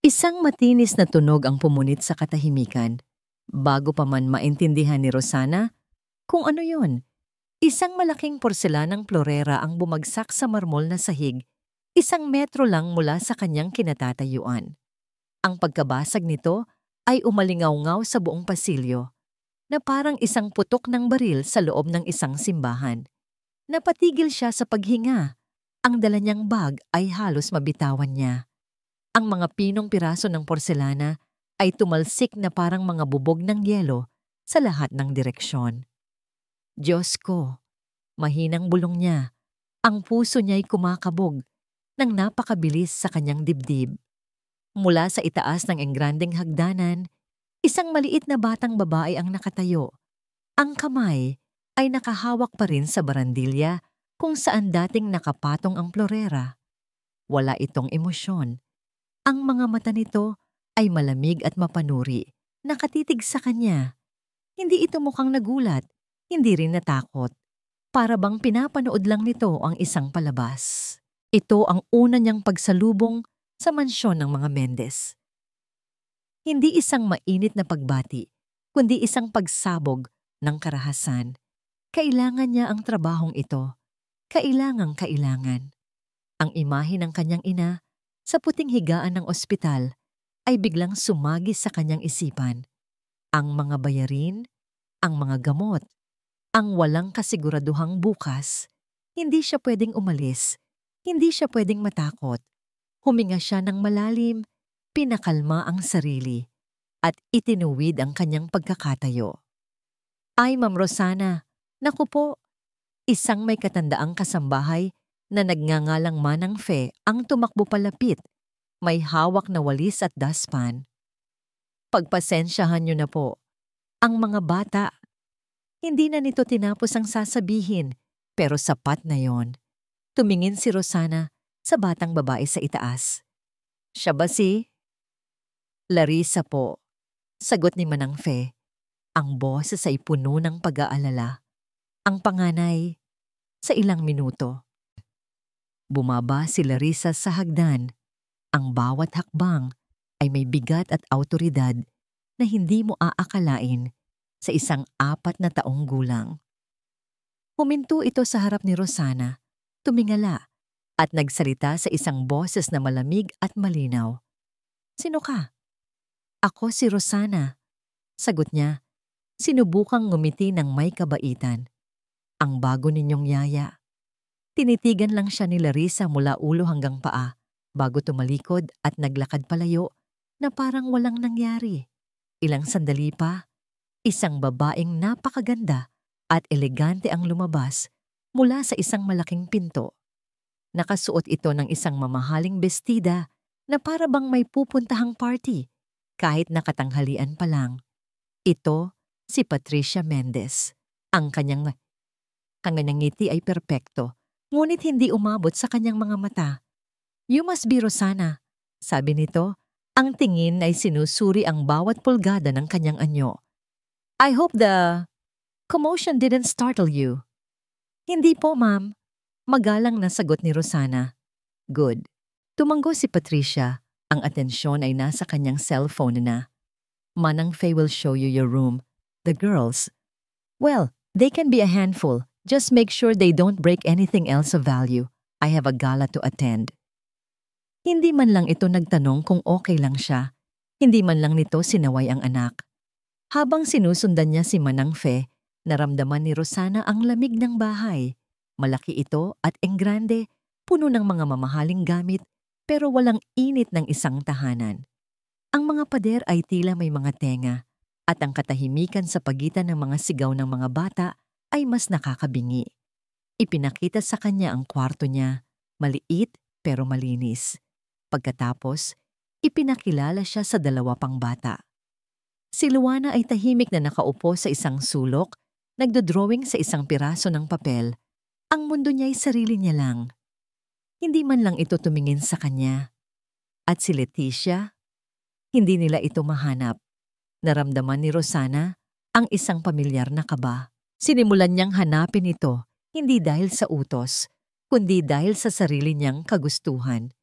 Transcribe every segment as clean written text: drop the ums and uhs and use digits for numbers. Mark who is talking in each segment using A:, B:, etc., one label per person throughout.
A: Isang matinis na tunog ang pumunit sa katahimikan. Bago pa man maintindihan ni Rosana kung ano yon, isang malaking porselanang plorera ang bumagsak sa marmol na sahig, 1 metro lang mula sa kanyang kinatatayuan. Ang pagkabasag nito ay umalingaw-ngaw sa buong pasilyo, na parang isang putok ng baril sa loob ng isang simbahan. Napatigil siya sa paghinga. Ang dala niyang bag ay halos mabitawan niya. Ang mga pinong piraso ng porselana ay tumalsik na parang mga bubog ng yelo sa lahat ng direksyon. Diyos ko, mahinang bulong niya. Ang puso niya'y kumakabog ng napakabilis sa kanyang dibdib. Mula sa itaas ng engrandeng hagdanan, isang maliit na batang babae ang nakatayo. Ang kamay ay nakahawak pa rin sa barandilya kung saan dating nakapatong ang plorera. Wala itong emosyon. Ang mga mata nito ay malamig at mapanuri, nakatitig sa kanya. Hindi ito mukhang nagulat, hindi rin natakot. Para bang pinapanood lang nito ang isang palabas. Ito ang una niyang pagsalubong sa mansyon ng mga Mendez. Hindi isang mainit na pagbati, kundi isang pagsabog ng karahasan. Kailangan niya ang trabahong ito. Kailangan. Ang imahe ng kanyang ina sa puting higaan ng ospital ay biglang sumagi sa kanyang isipan. Ang mga bayarin, ang mga gamot, ang walang kasiguraduhang bukas. Hindi siya pwedeng umalis, hindi siya pwedeng matakot. Huminga siya ng malalim, pinakalma ang sarili, at itinuwid ang kanyang pagkakatayo. Ay, Ma'am Rosana, naku po, isang may katandaang kasambahay na nagngangalang Manang Fe ang tumakbo palapit, may hawak na walis at daspan. Pagpasensyahan niyo na po. Ang mga bata, hindi na nito tinapos ang sasabihin, pero sapat na yon. Tumingin si Rosana sa batang babae sa itaas. Siya ba si? Larissa po, sagot ni Manang Fe. Ang boses ay puno ng pag-aalala. Ang panganay, sa ilang minuto. Bumaba si Larissa sa hagdan. Ang bawat hakbang ay may bigat at awtoridad na hindi mo aakalain sa isang 4 na taong gulang. Huminto ito sa harap ni Rosana, tumingala, at nagsalita sa isang boses na malamig at malinaw. Sino ka? Ako si Rosana, sagot niya. Sinubukang ngumiti ng may kabaitan. Ang bago ninyong yaya. Tinitigan lang siya ni Larissa mula ulo hanggang paa bago tumalikod at naglakad palayo na parang walang nangyari. Ilang sandali pa, isang babaeng napakaganda at elegante ang lumabas mula sa isang malaking pinto. Nakasuot ito ng isang mamahaling bestida na para bang may pupuntahang party kahit nakatanghalian pa lang. Ito si Patricia Mendez. Ang kanyang ngiti ay perpekto, ngunit hindi umabot sa kanyang mga mata. You must be Rosana, sabi nito. Ang tingin ay sinusuri ang bawat pulgada ng kanyang anyo. I hope the commotion didn't startle you. Hindi po, ma'am. Magalang na sagot ni Rosana. Good. Tumango si Patricia. Ang atensyon ay nasa kanyang cellphone na. Manang Fe will show you your room. The girls, well, they can be a handful. Just make sure they don't break anything else of value. I have a gala to attend. Hindi man lang ito nagtanong kung okay lang siya. Hindi man lang nito sinaway ang anak. Habang sinusundan niya si Manang Fe, naramdaman ni Rosana ang lamig ng bahay. Malaki ito at enggrande, puno ng mga mamahaling gamit, pero walang init ng isang tahanan. Ang mga pader ay tila may mga tenga, at ang katahimikan sa pagitan ng mga sigaw ng mga bata ay mas nakakabingi. Ipinakita sa kanya ang kwarto niya, maliit pero malinis. Pagkatapos, ipinakilala siya sa 2 pang bata. Si Luana ay tahimik na nakaupo sa isang sulok, nagdodrawing sa isang piraso ng papel. Ang mundo niya ay sarili niya lang. Hindi man lang ito tumingin sa kanya. At si Leticia, hindi nila ito mahanap. Naramdaman ni Rosana ang isang pamilyar na kaba. Sinimulan niyang hanapin ito, hindi dahil sa utos, kundi dahil sa sarili niyang kagustuhan.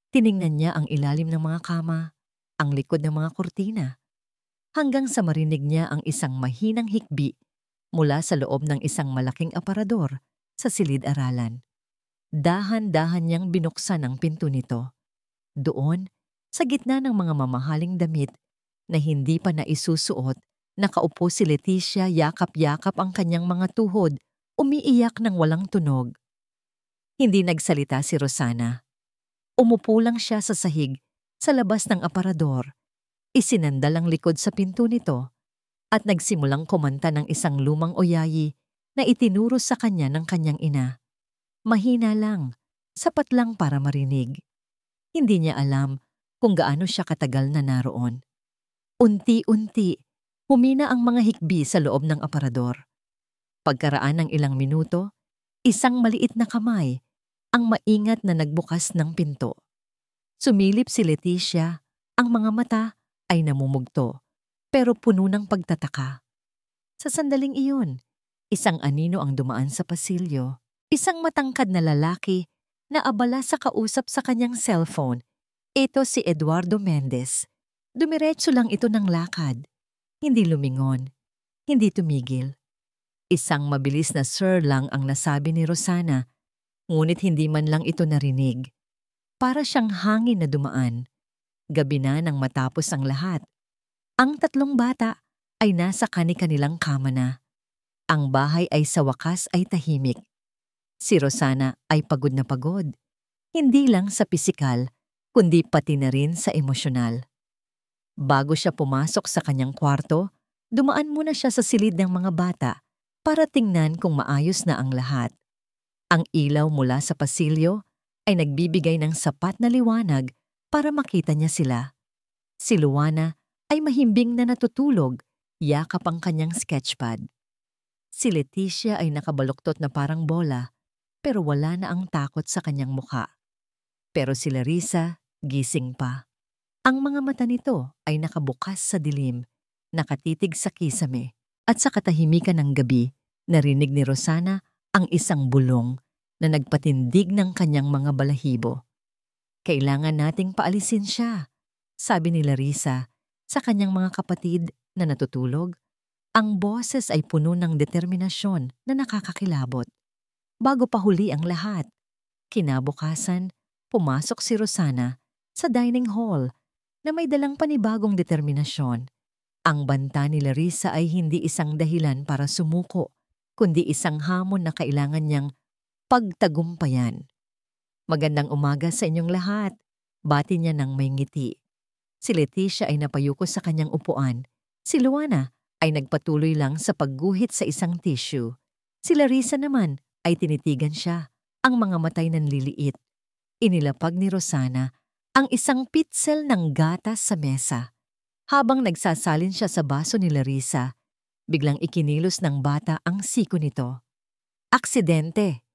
A: Tiningnan niya ang ilalim ng mga kama, ang likod ng mga kurtina, hanggang sa marinig niya ang isang mahinang hikbi mula sa loob ng isang malaking aparador sa silid-aralan. Dahan-dahan niyang binuksan ang pinto nito. Doon, sa gitna ng mga mamahaling damit na hindi pa naisusuot, nakaupo si Leticia, yakap-yakap ang kanyang mga tuhod, umiiyak ng walang tunog. Hindi nagsalita si Rosana. Umupo lang siya sa sahig sa labas ng aparador. Isinandal ang likod sa pinto nito at nagsimulang kumanta ng isang lumang oyayi na itinuro sa kanya ng kanyang ina. Mahina lang, sapat lang para marinig. Hindi niya alam kung gaano siya katagal na naroon. Unti-unti, humina ang mga hikbi sa loob ng aparador. Pagkaraan ng ilang minuto, isang maliit na kamay ang maingat na nagbukas ng pinto. Sumilip si Leticia, ang mga mata ay namumugto, pero puno ng pagtataka. Sa sandaling iyon, isang anino ang dumaan sa pasilyo. Isang matangkad na lalaki na abala sa kausap sa kanyang cellphone. Ito si Eduardo Mendez. Dumiretso lang ito ng lakad. Hindi lumingon. Hindi tumigil. Isang mabilis na sir lang ang nasabi ni Rosana, ngunit hindi man lang ito narinig. Para siyang hangin na dumaan. Gabi na nang matapos ang lahat. Ang tatlong bata ay nasa kani-kanilang kama na. Ang bahay ay sa wakas ay tahimik. Si Rosana ay pagod na pagod. Hindi lang sa pisikal, kundi pati na rin sa emosyonal. Bago siya pumasok sa kanyang kwarto, dumaan muna siya sa silid ng mga bata para tingnan kung maayos na ang lahat. Ang ilaw mula sa pasilyo ay nagbibigay ng sapat na liwanag para makita niya sila. Si Luana ay mahimbing na natutulog, yakap ang kanyang sketchpad. Si Leticia ay nakabaluktot na parang bola, pero wala na ang takot sa kanyang mukha. Pero si Larissa, gising pa. Ang mga mata nito ay nakabukas sa dilim, nakatitig sa kisame, at sa katahimikan ng gabi, narinig ni Rosana ang isang bulong na nagpatindig ng kanyang mga balahibo. Kailangan nating paalisin siya, sabi ni Larissa sa kanyang mga kapatid na natutulog. Ang boses ay puno ng determinasyon na nakakakilabot. Bago pa huli ang lahat, kinabukasan, pumasok si Rosana sa dining hall na may dalang panibagong determinasyon. Ang banta ni Larissa ay hindi isang dahilan para sumuko, kundi isang hamon na kailangan niyang pagtagumpayan. Magandang umaga sa inyong lahat, bati niya ng may ngiti. Si Leticia ay napayuko sa kanyang upuan. Si Luana ay nagpatuloy lang sa pagguhit sa isang tissue. Si Larissa naman ay tinitigan siya, ang mga matay nanliliit. Inilapag ni Rosana ang isang pitsel ng gatas sa mesa. Habang nagsasalin siya sa baso ni Larissa, biglang ikinilos ng bata ang siko nito. Aksidente,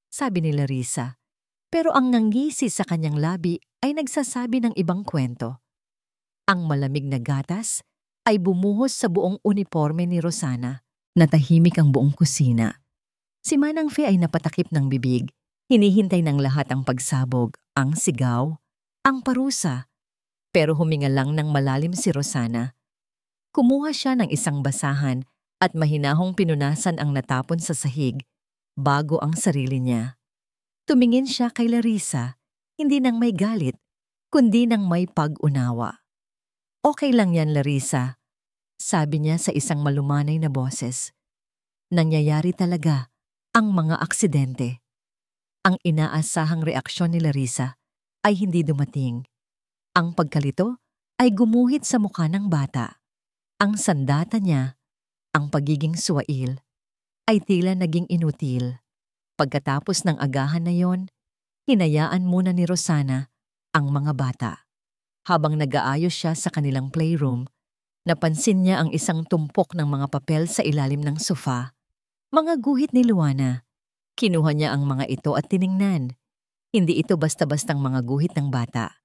A: sabi ni Larissa, pero ang nanggisi sa kanyang labi ay nagsasabi ng ibang kwento. Ang malamig na gatas ay bumuhos sa buong uniforme ni Rosana. Natahimik ang buong kusina. Si Manang Fe ay napatakip ng bibig. Hinihintay ng lahat ang pagsabog, ang sigaw, ang parusa. Pero huminga lang ng malalim si Rosana. Kumuha siya ng isang basahan at mahinahong pinunasan ang natapon sa sahig bago ang sarili niya. Tumingin siya kay Larissa, hindi nang may galit, kundi nang may pag-unawa. Okay lang yan, Larissa, sabi niya sa isang malumanay na boses. Nangyayari talaga ang mga aksidente. Ang inaasahang reaksyon ni Larissa ay hindi dumating. Ang pagkalito ay gumuhit sa mukha ng bata. Ang sandata niya, ang pagiging suwail, ay tila naging inutil. Pagkatapos ng agahan na yon, hinayaan muna ni Rosana ang mga bata. Habang nag-aayos siya sa kanilang playroom, napansin niya ang isang tumpok ng mga papel sa ilalim ng sofa. Mga guhit ni Luana. Kinuha niya ang mga ito at tiningnan. Hindi ito basta-bastang mga guhit ng bata.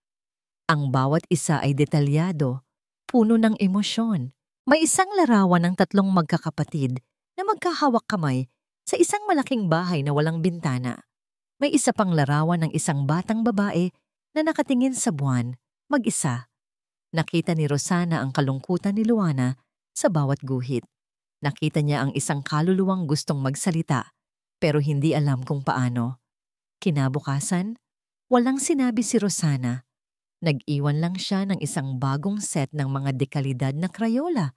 A: Ang bawat isa ay detalyado, puno ng emosyon. May isang larawan ng tatlong magkakapatid na magkahawak kamay sa isang malaking bahay na walang bintana. May isa pang larawan ng isang batang babae na nakatingin sa buwan, mag-isa. Nakita ni Rosana ang kalungkutan ni Luana sa bawat guhit. Nakita niya ang isang kaluluwang gustong magsalita pero hindi alam kung paano. Kinabukasan, walang sinabi si Rosana. Nag-iwan lang siya ng isang bagong set ng mga dekalidad na Crayola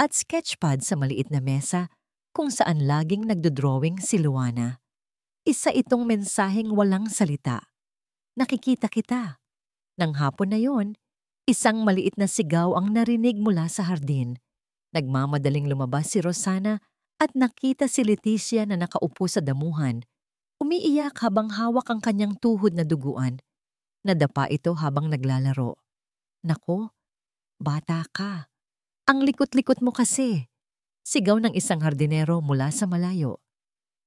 A: at sketchpad sa maliit na mesa kung saan laging nagdodrawing si Luana. Isa itong mensaheng walang salita. Nakikita kita. Nang hapon na yon, isang maliit na sigaw ang narinig mula sa hardin. Nagmamadaling lumabas si Rosana at nakita si Leticia na nakaupo sa damuhan. Umiiyak habang hawak ang kanyang tuhod na duguan. Nadapa ito habang naglalaro. Nako, bata ka. Ang likot-likot mo kasi. Sigaw ng isang hardinero mula sa malayo.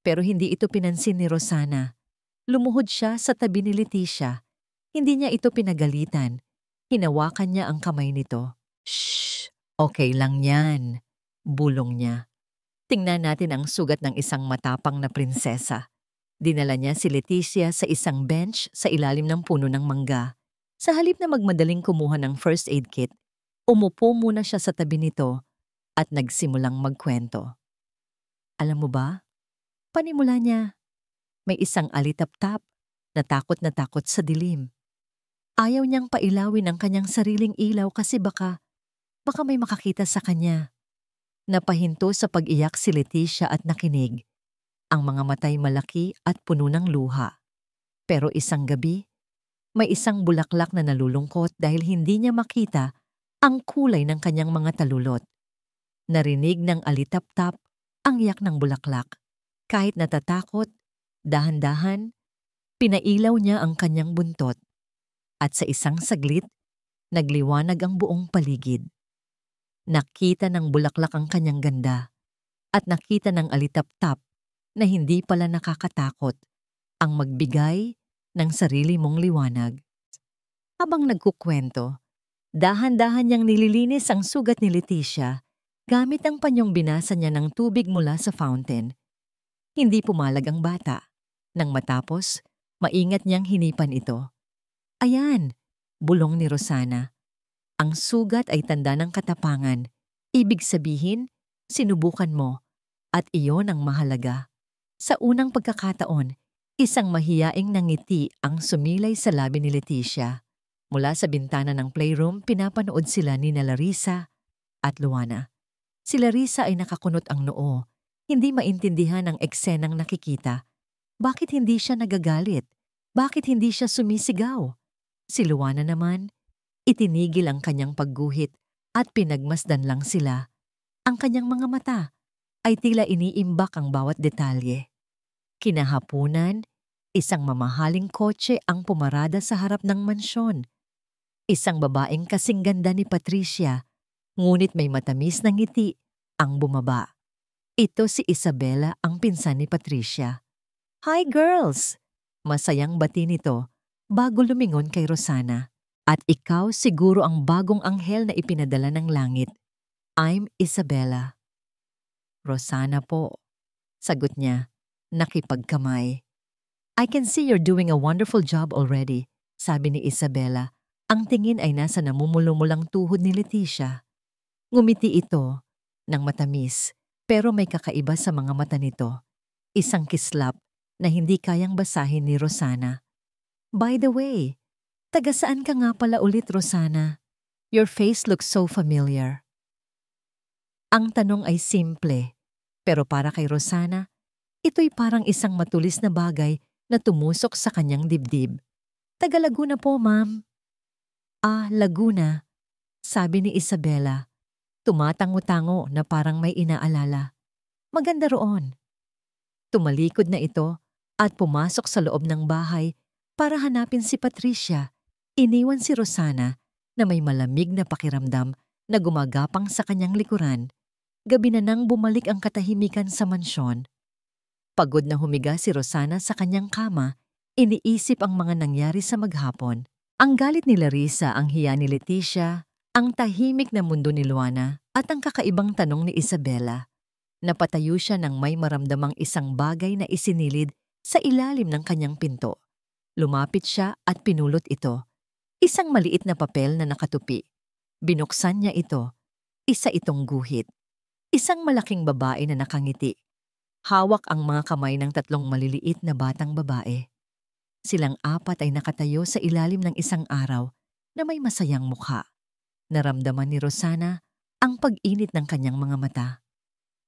A: Pero hindi ito pinansin ni Rosana. Lumuhod siya sa tabi ni Leticia. Hindi niya ito pinagalitan. Hinawakan niya ang kamay nito. Shh! Okay lang yan. Bulong niya. Tingnan natin ang sugat ng isang matapang na prinsesa. Dinala niya si Leticia sa isang bench sa ilalim ng puno ng mangga. Sa halip na magmadaling kumuha ng first aid kit, umupo muna siya sa tabi nito at nagsimulang magkwento. Alam mo ba? Panimula niya, may isang alitap-tap na takot sa dilim. Ayaw niyang pailawin ang kanyang sariling ilaw kasi baka may makakita sa kanya. Napahinto sa pag-iyak si Leticia at nakinig. Ang mga matay malaki at puno ng luha. Pero isang gabi, may isang bulaklak na nalulungkot dahil hindi niya makita ang kulay ng kanyang mga talulot. Narinig ng alitap-tap ang iyak ng bulaklak. Kahit natatakot, dahan-dahan, pinailaw niya ang kanyang buntot. At sa isang saglit, nagliwanag ang buong paligid. Nakita ng bulaklak ang kanyang ganda at nakita ng alitap-tap na hindi pala nakakatakot ang magbigay ng sarili mong liwanag. Habang nagkukwento, dahan-dahan niyang nililinis ang sugat ni Leticia gamit ang panyong binasa niya ng tubig mula sa fountain. Hindi pumalag ang bata. Nang matapos, maingat niyang hinipan ito. Ayan, bulong ni Rosana. Ang sugat ay tanda ng katapangan. Ibig sabihin, sinubukan mo at iyon ang mahalaga. Sa unang pagkakataon, isang mahiyaing nangiti ang sumilay sa labi ni Leticia. Mula sa bintana ng playroom, pinapanood sila ni Larissa at Luana. Si Larissa ay nakakunot ang noo. Hindi maintindihan ang eksenang nakikita. Bakit hindi siya nagagalit? Bakit hindi siya sumisigaw? Si Luana naman, itinigil ang kanyang pagguhit at pinagmasdan lang sila. Ang kanyang mga mata ay tila iniimbak ang bawat detalye. Kinahapunan, isang mamahaling kotse ang pumarada sa harap ng mansyon. Isang babaeng kasing ganda ni Patricia, ngunit may matamis na ngiti ang bumaba. Ito si Isabela, ang pinsan ni Patricia. Hi girls! Masayang bati nito bago lumingon kay Rosana. At ikaw siguro ang bagong anghel na ipinadala ng langit. I'm Isabela. Rosana po, sagot niya, nakipagkamay. I can see you're doing a wonderful job already, sabi ni Isabela. Ang tingin ay nasa namumulumulang tuhod ni Leticia. Ngumiti ito ng matamis, pero may kakaiba sa mga mata nito. Isang kislap na hindi kayang basahin ni Rosana. By the way, taga saan ka nga pala ulit, Rosana? Your face looks so familiar. Ang tanong ay simple, pero para kay Rosana, ito'y parang isang matulis na bagay na tumusok sa kanyang dibdib. Taga Laguna po, ma'am. Ah, Laguna, sabi ni Isabela. Tumatango-tango na parang may inaalala. Maganda roon. Tumalikod na ito at pumasok sa loob ng bahay para hanapin si Patricia. Iniwan si Rosana na may malamig na pakiramdam na gumagapang sa kanyang likuran. Gabi na nang bumalik ang katahimikan sa mansyon. Pagod na humiga si Rosana sa kanyang kama, iniisip ang mga nangyari sa maghapon. Ang galit ni Larissa, ang hiya ni Leticia, ang tahimik na mundo ni Luana, at ang kakaibang tanong ni Isabela. Napatayo siya nang may maramdamang isang bagay na isinilid sa ilalim ng kanyang pinto. Lumapit siya at pinulot ito. Isang maliit na papel na nakatupi. Binuksan niya ito. Isa itong guhit. Isang malaking babae na nakangiti. Hawak ang mga kamay ng tatlong maliliit na batang babae. Silang apat ay nakatayo sa ilalim ng isang araw na may masayang mukha. Naramdaman ni Rosana ang pag-init ng kanyang mga mata.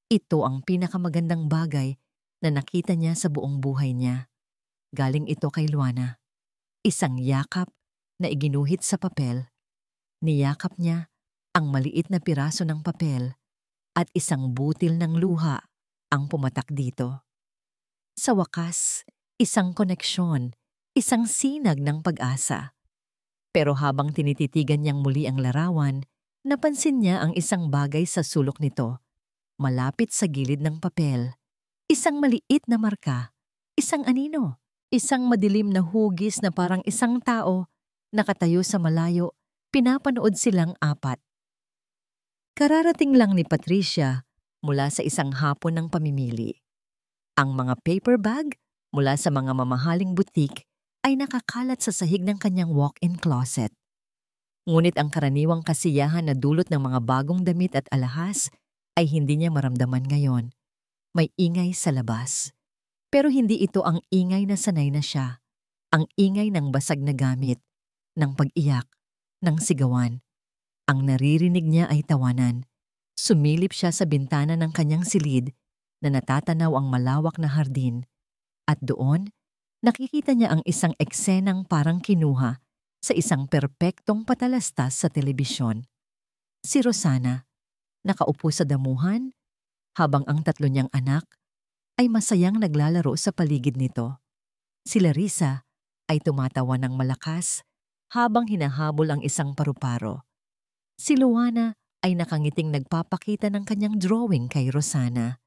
A: Ito ang pinakamagandang bagay na nakita niya sa buong buhay niya. Galing ito kay Luana. Isang yakap na iginuhit sa papel. Niyakap niya ang maliit na piraso ng papel at isang butil ng luha ang pumatak dito. Sa wakas, isang koneksyon, isang sinag ng pag-asa. Pero habang tinititigan niyang muli ang larawan, napansin niya ang isang bagay sa sulok nito. Malapit sa gilid ng papel. Isang maliit na marka. Isang anino. Isang madilim na hugis na parang isang tao. Nakatayo sa malayo, pinapanood silang apat. Kararating lang ni Patricia mula sa isang hapon ng pamimili. Ang mga paper bag mula sa mga mamahaling butik ay nakakalat sa sahig ng kanyang walk-in closet. Ngunit ang karaniwang kasiyahan na dulot ng mga bagong damit at alahas ay hindi niya maramdaman ngayon. May ingay sa labas. Pero hindi ito ang ingay na sanay na siya. Ang ingay ng basag na gamit, ng pag-iyak, ng sigawan. Ang naririnig niya ay tawanan. Sumilip siya sa bintana ng kanyang silid na natatanaw ang malawak na hardin. At doon, nakikita niya ang isang eksenang parang kinuha sa isang perpektong patalastas sa telebisyon. Si Rosana, nakaupo sa damuhan, habang ang tatlo niyang anak ay masayang naglalaro sa paligid nito. Si Larissa ay tumatawa ng malakas habang hinahabol ang isang paru-paro. Si Luana ay nakangiting nagpapakita ng kanyang drawing kay Rosana.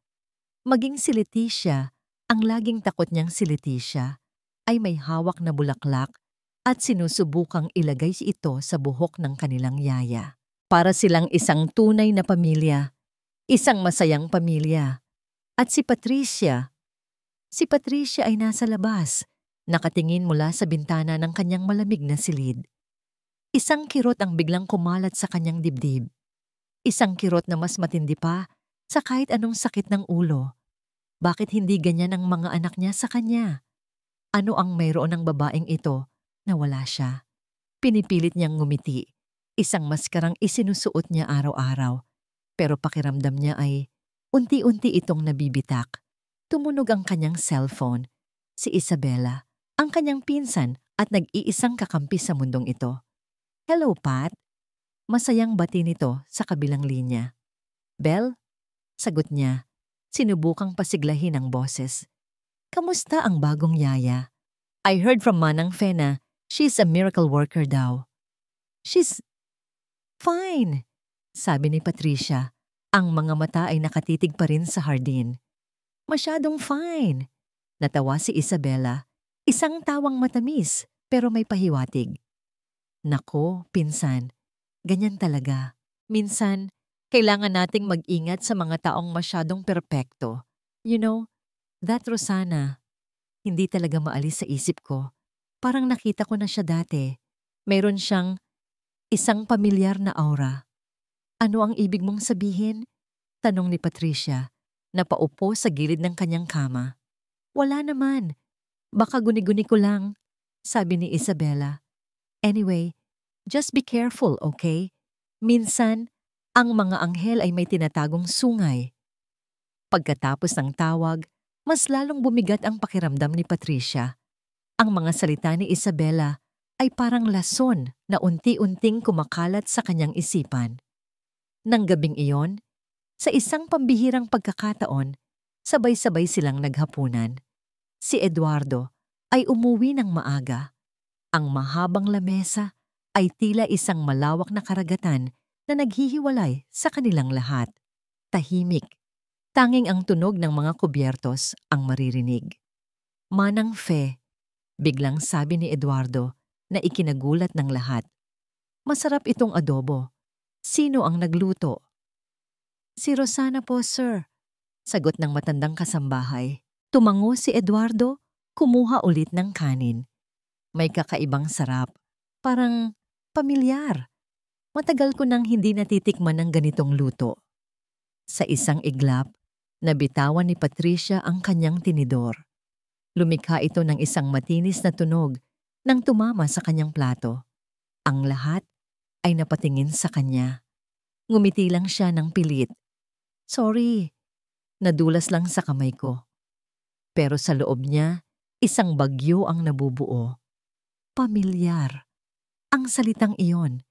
A: Maging si Leticia, ang laging takot niyang si Leticia, ay may hawak na bulaklak at sinusubukang ilagay ito sa buhok ng kanilang yaya. Para silang isang tunay na pamilya, isang masayang pamilya. At si Patricia ay nasa labas, nakatingin mula sa bintana ng kanyang malamig na silid. Isang kirot ang biglang kumalat sa kanyang dibdib. Isang kirot na mas matindi pa sa kahit anong sakit ng ulo. Bakit hindi ganyan ang mga anak niya sa kanya? Ano ang mayroon ng babaeng ito na wala siya? Pinipilit niyang ngumiti. Isang maskarang isinusuot niya araw-araw. Pero pakiramdam niya ay unti-unti itong nabibitak. Tumunog ang kanyang cellphone. Si Isabela, ang kanyang pinsan at nag-iisang kakampi sa mundong ito. Hello, Pat. Masayang bati nito sa kabilang linya. Bel? Sagot niya. Sinubukang pasiglahin ang boses. Kamusta ang bagong yaya? I heard from Manang Fena, she's a miracle worker daw. She's fine, sabi ni Patricia. Ang mga mata ay nakatitig pa rin sa hardin. Masyadong fine. Natawa si Isabela. Isang tawang matamis pero may pahiwatig. Nako, pinsan. Ganyan talaga. Minsan, kailangan nating mag-ingat sa mga taong masyadong perpekto. You know, that Rosana, hindi talaga maalis sa isip ko. Parang nakita ko na siya dati. Mayroon siyang isang pamilyar na aura. Ano ang ibig mong sabihin? Tanong ni Patricia, na paupo sa gilid ng kanyang kama. Wala naman. Baka guni-guni ko lang, sabi ni Isabela. Anyway, just be careful, okay? Minsan, ang mga anghel ay may tinatagong sungay. Pagkatapos ng tawag, mas lalong bumigat ang pakiramdam ni Patricia. Ang mga salita ni Isabela ay parang lason na unti-unting kumakalat sa kanyang isipan. Nang gabing iyon, sa isang pambihirang pagkakataon, sabay-sabay silang naghapunan. Si Eduardo ay umuwi ng maaga. Ang mahabang lamesa ay tila isang malawak na karagatan na naghihiwalay sa kanilang lahat. Tahimik. Tanging ang tunog ng mga kubyertos ang maririnig. Manang Fe, biglang sabi ni Eduardo na ikinagulat ng lahat. Masarap itong adobo. Sino ang nagluto? Si Rosana po, sir. Sagot ng matandang kasambahay. Tumango si Eduardo, kumuha ulit ng kanin. May kakaibang sarap. Parang pamilyar. Matagal ko nang hindi natitikman ng ganitong luto. Sa isang iglap, nabitawan ni Patricia ang kanyang tinidor. Lumikha ito ng isang matinis na tunog nang tumama sa kanyang plato. Ang lahat ay napatingin sa kanya. Ngumiti lang siya ng pilit. Sorry, nadulas lang sa kamay ko. Pero sa loob niya, isang bagyo ang nabubuo. Pamilyar. Ang salitang iyon.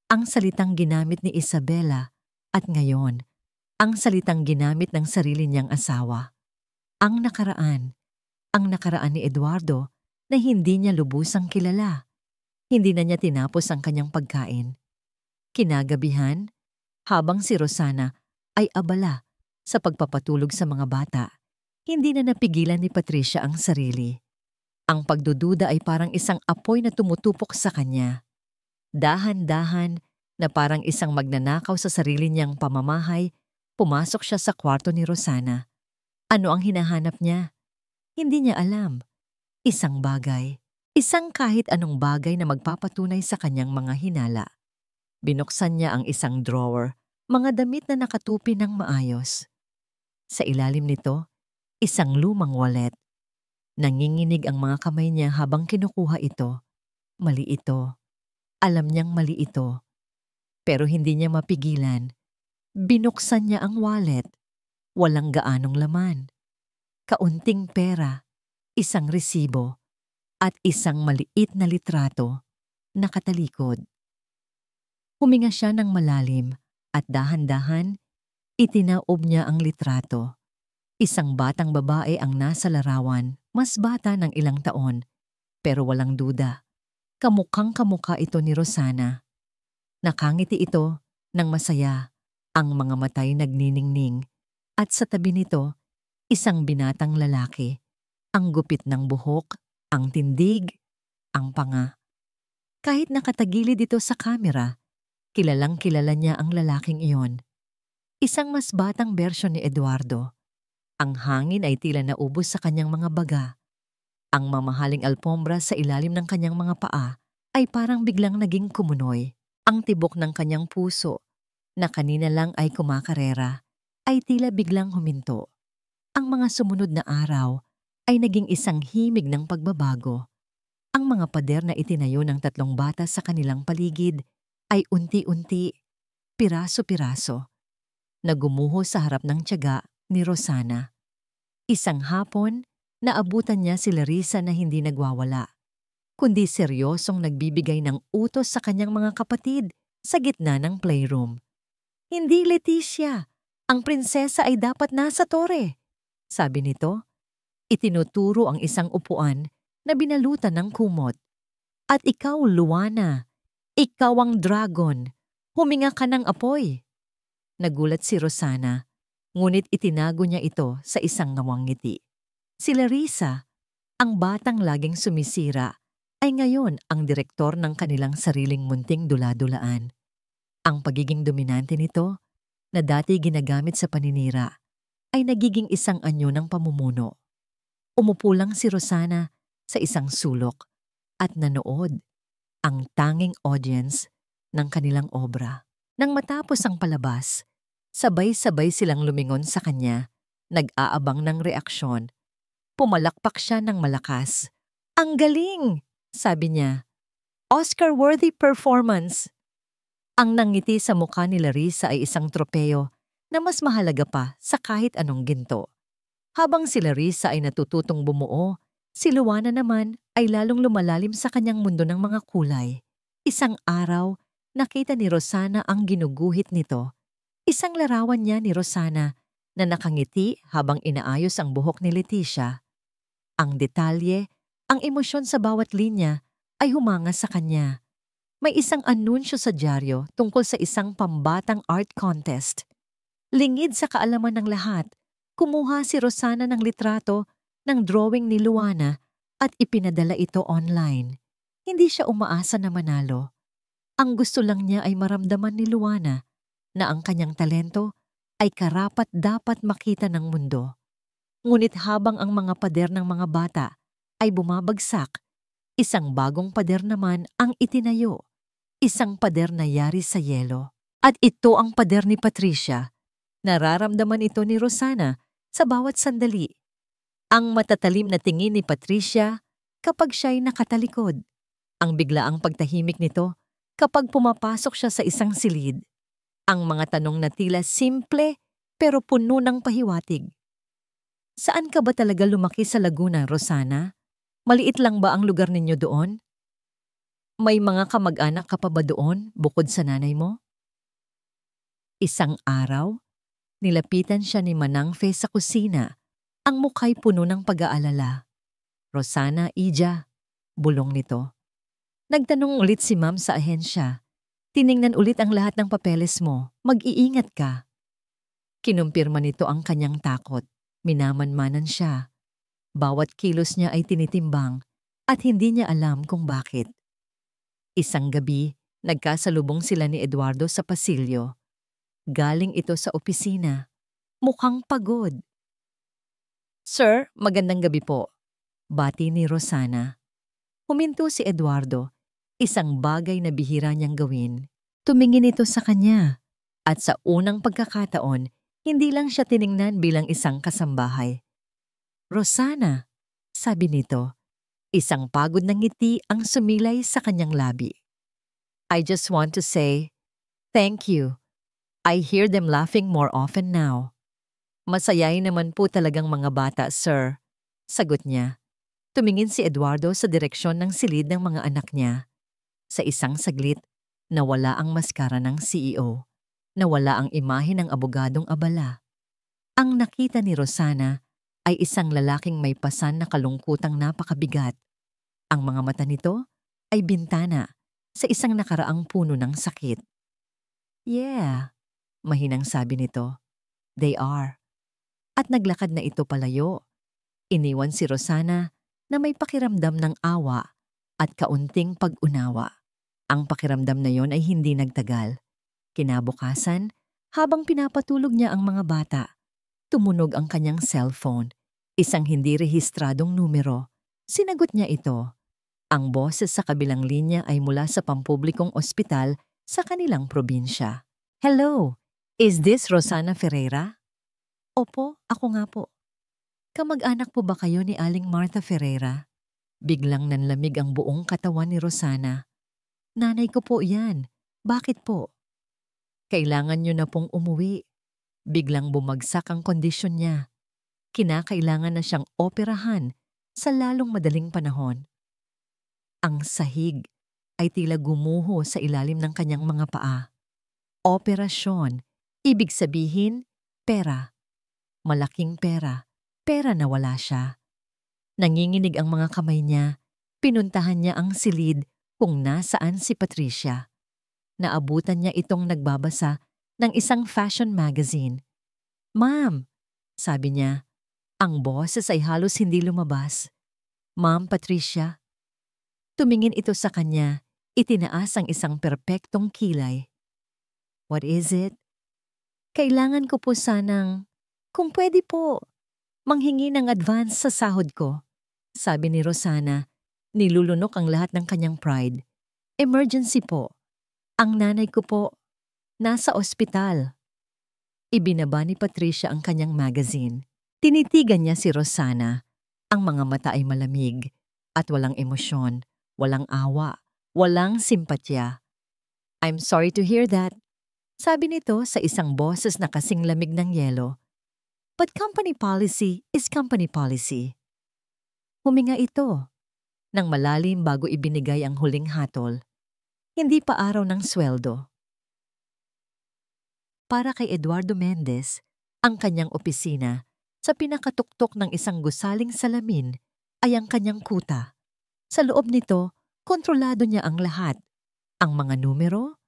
A: Ang salitang ginamit ni Isabela at ngayon, ang salitang ginamit ng sarili niyang asawa. Ang nakaraan ni Eduardo na hindi niya lubusang kilala. Hindi na niya tinapos ang kanyang pagkain. Kinagabihan, habang si Rosana ay abala sa pagpapatulog sa mga bata, hindi na napigilan ni Patricia ang sarili. Ang pagdududa ay parang isang apoy na tumutupok sa kanya. Dahan-dahan na parang isang magnanakaw sa sarili niyang pamamahay, pumasok siya sa kwarto ni Rosana. Ano ang hinahanap niya? Hindi niya alam. Isang bagay. Isang kahit anong bagay na magpapatunay sa kanyang mga hinala. Binuksan niya ang isang drawer, mga damit na nakatupi ng maayos. Sa ilalim nito, isang lumang wallet. Nanginginig ang mga kamay niya habang kinukuha ito. Mali ito. Alam niyang mali ito. Pero hindi niya mapigilan. Binuksan niya ang wallet. Walang gaanong laman. Kaunting pera, isang resibo, at isang maliit na litrato nakatalikod. Huminga siya ng malalim at dahan-dahan, itinaob niya ang litrato. Isang batang babae ang nasa larawan, mas bata ng ilang taon, pero walang duda. Kamukhang-kamukha ito ni Rosana. Nakangiti ito ng masaya, ang mga matay nagniningning, at sa tabi nito, isang binatang lalaki. Ang gupit ng buhok, ang tindig, ang panga. Kahit nakatagilid ito sa kamera, kilalang-kilala niya ang lalaking iyon. Isang mas batang bersyon ni Eduardo. Ang hangin ay tila naubos sa kanyang mga baga. Ang mamahaling alpombra sa ilalim ng kanyang mga paa ay parang biglang naging kumunoy. Ang tibok ng kanyang puso, na kanina lang ay kumakarera, ay tila biglang huminto. Ang mga sumunod na araw ay naging isang himig ng pagbabago. Ang mga pader na itinayo ng tatlong bata sa kanilang paligid ay unti-unti, piraso-piraso, na gumuho sa harap ng tiyaga ni Rosana. Isang hapon, naabutan niya si Larissa na hindi nagwawala, kundi seryosong nagbibigay ng utos sa kanyang mga kapatid sa gitna ng playroom. Hindi, Leticia. Ang prinsesa ay dapat nasa tore. Sabi nito, itinuturo ang isang upuan na binalutan ng kumot. At ikaw, Luana, ikaw ang dragon. Huminga ka ng apoy. Nagulat si Rosana, ngunit itinago niya ito sa isang ngawang ngiti. Si Larissa, ang batang laging sumisira, ay ngayon ang direktor ng kanilang sariling munting dula-dulaan. Ang pagiging dominante nito, na dati ginagamit sa paninira, ay nagiging isang anyo ng pamumuno. Umupo lang si Rosana sa isang sulok at nanood, ang tanging audience ng kanilang obra. Nang matapos ang palabas, sabay-sabay silang lumingon sa kanya, nag-aabang ng reaksyon. Pumalakpak siya ng malakas. Ang galing! Sabi niya. Oscar-worthy performance! Ang nangiti sa mukha ni Larissa ay isang tropeyo na mas mahalaga pa sa kahit anong ginto. Habang si Larissa ay natututong bumuo, si Luana naman ay lalong lumalalim sa kanyang mundo ng mga kulay. Isang araw, nakita ni Rosana ang ginuguhit nito. Isang larawan niya ni Rosana na nakangiti habang inaayos ang buhok ni Leticia. Ang detalye, ang emosyon sa bawat linya ay humanga sa kanya. May isang anunsyo sa dyaryo tungkol sa isang pambatang art contest. Lingid sa kaalaman ng lahat, kumuha si Rosana ng litrato ng drawing ni Luana at ipinadala ito online. Hindi siya umaasa na manalo. Ang gusto lang niya ay maramdaman ni Luana na ang kanyang talento ay karapat-dapat makita ng mundo. Ngunit habang ang mga pader ng mga bata ay bumabagsak, isang bagong pader naman ang itinayo. isang pader na yari sa yelo. At ito ang pader ni Patricia. Nararamdaman ito ni Rosana sa bawat sandali. Ang matatalim na tingin ni Patricia kapag siya'y nakatalikod. Ang biglaang pagtahimik nito kapag pumapasok siya sa isang silid. Ang mga tanong na tila simple pero puno ng pahiwatig. Saan ka ba talaga lumaki sa Laguna, Rosana? Maliit lang ba ang lugar ninyo doon? May mga kamag-anak ka pa ba doon bukod sa nanay mo? Isang araw, nilapitan siya ni Manang Fe sa kusina. Ang mukha'y puno ng pag-aalala. Rosana, Ija, bulong nito. Nagtanong ulit si Ma'am sa ahensya. Tiningnan ulit ang lahat ng papeles mo. Mag-iingat ka. Kinumpirma nito ang kanyang takot. Minamanmanan siya. Bawat kilos niya ay tinitimbang at hindi niya alam kung bakit. Isang gabi, nagkasalubong sila ni Eduardo sa pasilyo. Galing ito sa opisina. Mukhang pagod. Sir, magandang gabi po. Bati ni Rosana. Huminto si Eduardo. Isang bagay na bihira niyang gawin. Tumingin ito sa kanya. At sa unang pagkakataon, hindi lang siya tiningnan bilang isang kasambahay. Rosana, sabi nito. Isang pagod na ngiti ang sumilay sa kanyang labi. I just want to say, thank you. I hear them laughing more often now. Masayay naman po talagang mga bata, sir. Sagot niya. Tumingin si Eduardo sa direksyon ng silid ng mga anak niya. Sa isang saglit, nawala ang maskara ng CEO. Nawala ang imahe ng abogadong abala. Ang nakita ni Rosana ay isang lalaking may pasan na kalungkutang napakabigat. Ang mga mata nito ay bintana sa isang nakaraang puno ng sakit. Yeah, mahinang sabi nito. They are. At naglakad na ito palayo. Iniwan si Rosana na may pakiramdam ng awa at kaunting pag-unawa. Ang pakiramdam na yon ay hindi nagtagal. Kinabukasan, habang pinapatulog niya ang mga bata, tumunog ang kanyang cellphone. Isang hindi rehistradong numero. Sinagot niya ito. Ang boses sa kabilang linya ay mula sa pampublikong ospital sa kanilang probinsya. Hello, is this Rosana Ferreira? Opo, ako nga po. Kamag-anak po ba kayo ni Aling Martha Ferreira? Biglang nanlamig ang buong katawan ni Rosana. Nanay ko po yan. Bakit po? Kailangan niyo na pong umuwi. Biglang bumagsak ang kondisyon niya. Kinakailangan na siyang operahan sa lalong madaling panahon. Ang sahig ay tila gumuho sa ilalim ng kanyang mga paa. Operasyon, ibig sabihin, pera. Malaking pera, pera na wala siya. Nanginginig ang mga kamay niya, pinuntahan niya ang silid kung nasaan si Patricia. Naabutan niya itong nagbabasa ng isang fashion magazine. Ma'am, sabi niya, ang boses ay halos hindi lumabas. Ma'am Patricia. Tumingin ito sa kanya, itinaas ang isang perpektong kilay. What is it? Kailangan ko po sanang, kung pwede po, manghingi ng advance sa sahod ko. Sabi ni Rosana, nilulunok ang lahat ng kanyang pride. Emergency po. Ang nanay ko po, nasa ospital. Ibinaba ni Patricia ang kanyang magazine. Tinitigan niya si Rosana. Ang mga mata ay malamig at walang emosyon, walang awa, walang simpatya. I'm sorry to hear that. Sabi nito sa isang boses na kasing lamig ng yelo. But company policy is company policy. Huminga ito nang malalim bago ibinigay ang huling hatol. Hindi pa araw ng sweldo. Para kay Eduardo Mendez, ang kanyang opisina, sa pinakatuktok ng isang gusaling salamin ay ang kanyang kuta. Sa loob nito, kontrolado niya ang lahat. Ang mga numero,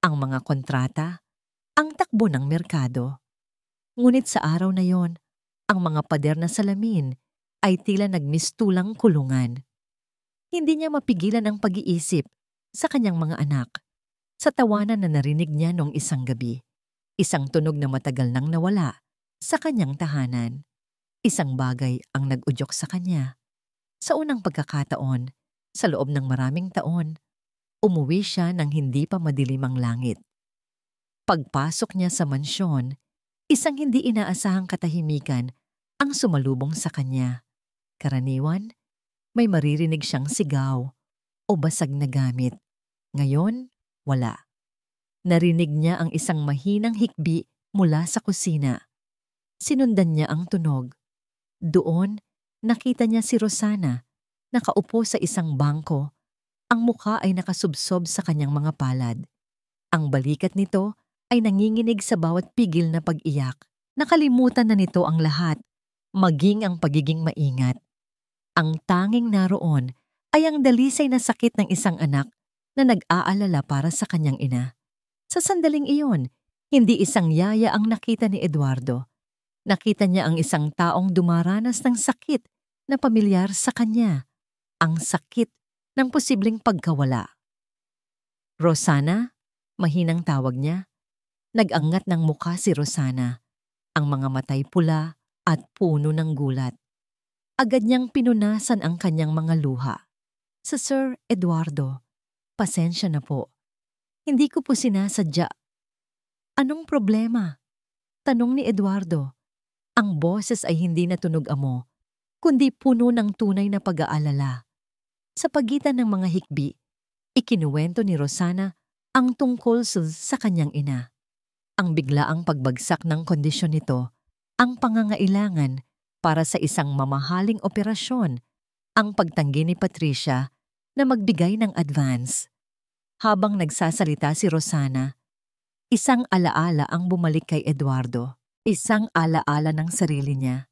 A: ang mga kontrata, ang takbo ng merkado. Ngunit sa araw na yon, ang mga pader na salamin ay tila nagmistulang kulungan. Hindi niya mapigilan ang pag-iisip sa kanyang mga anak, sa tawanan na narinig niya noong isang gabi. Isang tunog na matagal nang nawala sa kanyang tahanan. Isang bagay ang nag-udyok sa kanya. Sa unang pagkakataon, sa loob ng maraming taon, Umuwi siya nang hindi pa madilim ang langit. Pagpasok niya sa mansyon, isang hindi inaasahang katahimikan ang sumalubong sa kanya. Karaniwan, may maririnig siyang sigaw o basag na gamit. Ngayon, wala. Narinig niya ang isang mahinang hikbi mula sa kusina. Sinundan niya ang tunog. Doon, nakita niya si Rosana, nakaupo sa isang bangko. Ang mukha ay nakasubsob sa kanyang mga palad. Ang balikat nito ay nanginginig sa bawat pigil na pag-iyak. Nakalimutan na nito ang lahat, maging ang pagiging maingat. Ang tanging naroon ay ang dalisay na sakit ng isang anak na nag-aalala para sa kanyang ina. Sa sandaling iyon, hindi isang yaya ang nakita ni Eduardo. Nakita niya ang isang taong dumaranas ng sakit na pamilyar sa kanya. Ang sakit ng posibleng pagkawala. Rosana, mahinang tawag niya. Nag-angat ng mukha si Rosana. Ang mga matay pula at puno ng gulat. Agad niyang pinunasan ang kanyang mga luha. Sa Sir Eduardo, pasensya na po. Hindi ko po sinasadya. Anong problema? Tanong ni Eduardo. Ang boses ay hindi natunog amo, kundi puno ng tunay na pag-aalala. Sa pagitan ng mga hikbi, ikinuwento ni Rosana ang tungkol sa kanyang ina. Ang biglaang pagbagsak ng kondisyon nito, ang pangangailangan para sa isang mamahaling operasyon, ang pagtanggi ni Patricia na magbigay ng advance. Habang nagsasalita si Rosana, isang alaala ang bumalik kay Eduardo. Isang alaala ng sarili niya.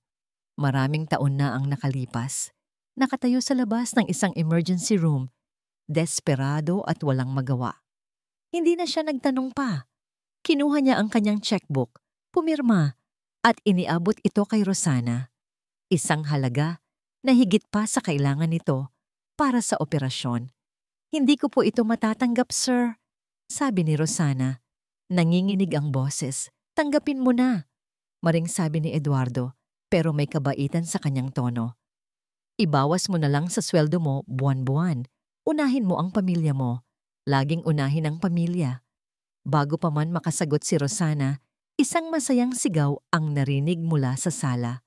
A: Maraming taon na ang nakalipas. Nakatayo sa labas ng isang emergency room, desperado at walang magawa. Hindi na siya nagtanong pa. Kinuha niya ang kanyang checkbook, pumirma, at iniabot ito kay Rosana. Isang halaga na higit pa sa kailangan nito para sa operasyon. Hindi ko po ito matatanggap, sir, sabi ni Rosana. Nanginginig ang boses. Tanggapin mo na, maring sabi ni Eduardo, pero may kabaitan sa kanyang tono. Ibawas mo na lang sa sweldo mo buwan-buwan. Unahin mo ang pamilya mo. Laging unahin ang pamilya. Bago pa man makasagot si Rosana, isang masayang sigaw ang narinig mula sa sala.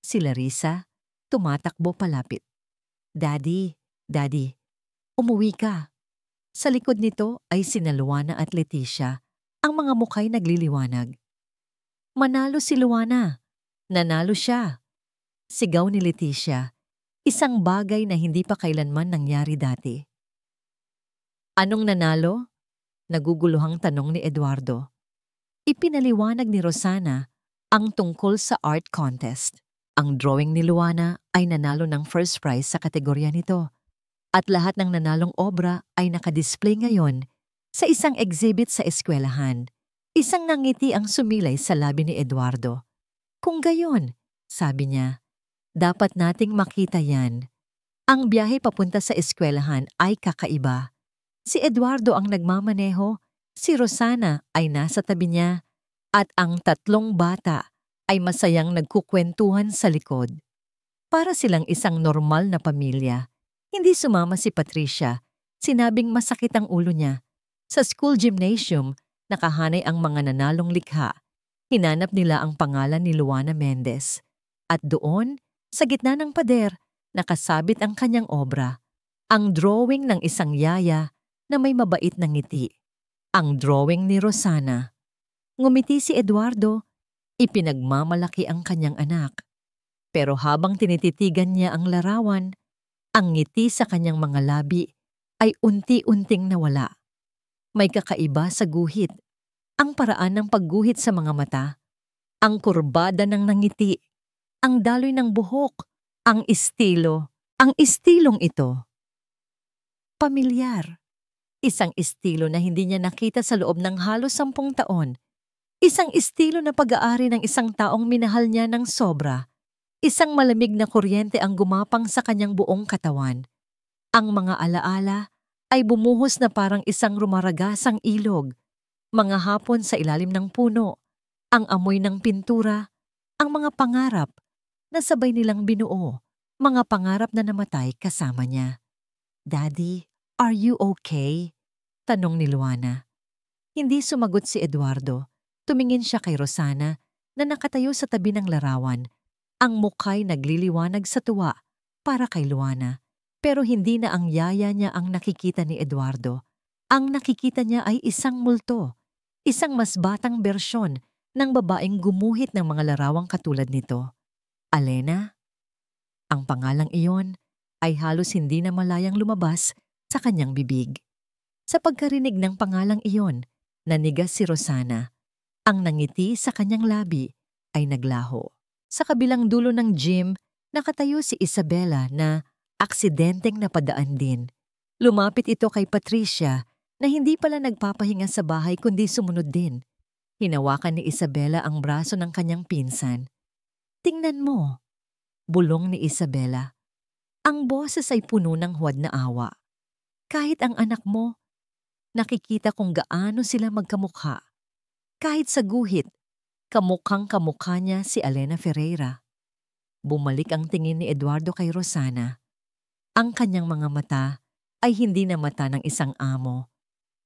A: Si Larissa, tumatakbo palapit. Daddy, Daddy, umuwi ka. Sa likod nito ay sina Luana at Leticia, ang mga mukha'y nagliliwanag. Manalo si Luana. Nanalo siya. Sigaw ni Leticia. Isang bagay na hindi pa kailanman nangyari dati. Anong nanalo? Naguguluhang tanong ni Eduardo. Ipinaliwanag ni Rosana ang tungkol sa art contest. Ang drawing ni Luana ay nanalo ng first prize sa kategorya nito. At lahat ng nanalong obra ay nakadisplay ngayon sa isang exhibit sa eskwelahan. Isang nangiti ang sumilay sa labi ni Eduardo. Kung gayon, sabi niya, dapat nating makita yan. Ang biyahe papunta sa eskwelahan ay kakaiba. Si Eduardo ang nagmamaneho, si Rosana ay nasa tabi niya, at ang tatlong bata ay masayang nagkukwentuhan sa likod. Para silang isang normal na pamilya. Hindi sumama si Patricia. Sinabing masakit ang ulo niya. Sa school gymnasium, nakahanay ang mga nanalong likha. Hinanap nila ang pangalan ni Luana Mendez. At doon, sa gitna ng pader, nakasabit ang kanyang obra. Ang drawing ng isang yaya na may mabait na ngiti. Ang drawing ni Rosana. Ngumiti si Eduardo, ipinagmamalaki ang kanyang anak. Pero habang tinititigan niya ang larawan, ang ngiti sa kanyang mga labi ay unti-unting nawala. May kakaiba sa guhit. Ang paraan ng pagguhit sa mga mata. Ang kurbada ng nangiti. Ang daloy ng buhok. Ang estilo. Ang estilong ito. Pamilyar. Isang estilo na hindi niya nakita sa loob ng halos 10 taon. Isang estilo na pag-aari ng isang taong minahal niya ng sobra. Isang malamig na kuryente ang gumapang sa kanyang buong katawan. Ang mga alaala ay bumuhos na parang isang rumaragasang ilog. Mga hapon sa ilalim ng puno, ang amoy ng pintura, ang mga pangarap na sabay nilang binuo, mga pangarap na namatay kasama niya. Daddy, are you okay? Tanong ni Luana. Hindi sumagot si Eduardo. Tumingin siya kay Rosana na nakatayo sa tabi ng larawan. Ang mukha'y nagliliwanag sa tuwa para kay Luana. Pero hindi na ang yaya niya ang nakikita ni Eduardo. Ang nakikita niya ay isang multo. Isang mas batang bersyon ng babaeng gumuhit ng mga larawang katulad nito. Alena? Ang pangalang iyon ay halos hindi na malayang lumabas sa kanyang bibig. Sa pagkarinig ng pangalang iyon, nanigas si Rosana. Ang nangiti sa kanyang labi ay naglaho. Sa kabilang dulo ng gym, nakatayo si Isabela na aksidenteng napadaan din. Lumapit ito kay Patricia na hindi pala nagpapahinga sa bahay kundi sumunod din. Hinawakan ni Isabela ang braso ng kanyang pinsan. Tingnan mo, bulong ni Isabela. Ang boses ay puno ng huwad na awa. Kahit ang anak mo, nakikita kung gaano sila magkamukha. Kahit sa guhit, kamukhang kamukha niya si Alena Ferreira. Bumalik ang tingin ni Eduardo kay Rosana. Ang kanyang mga mata ay hindi na mata ng isang amo,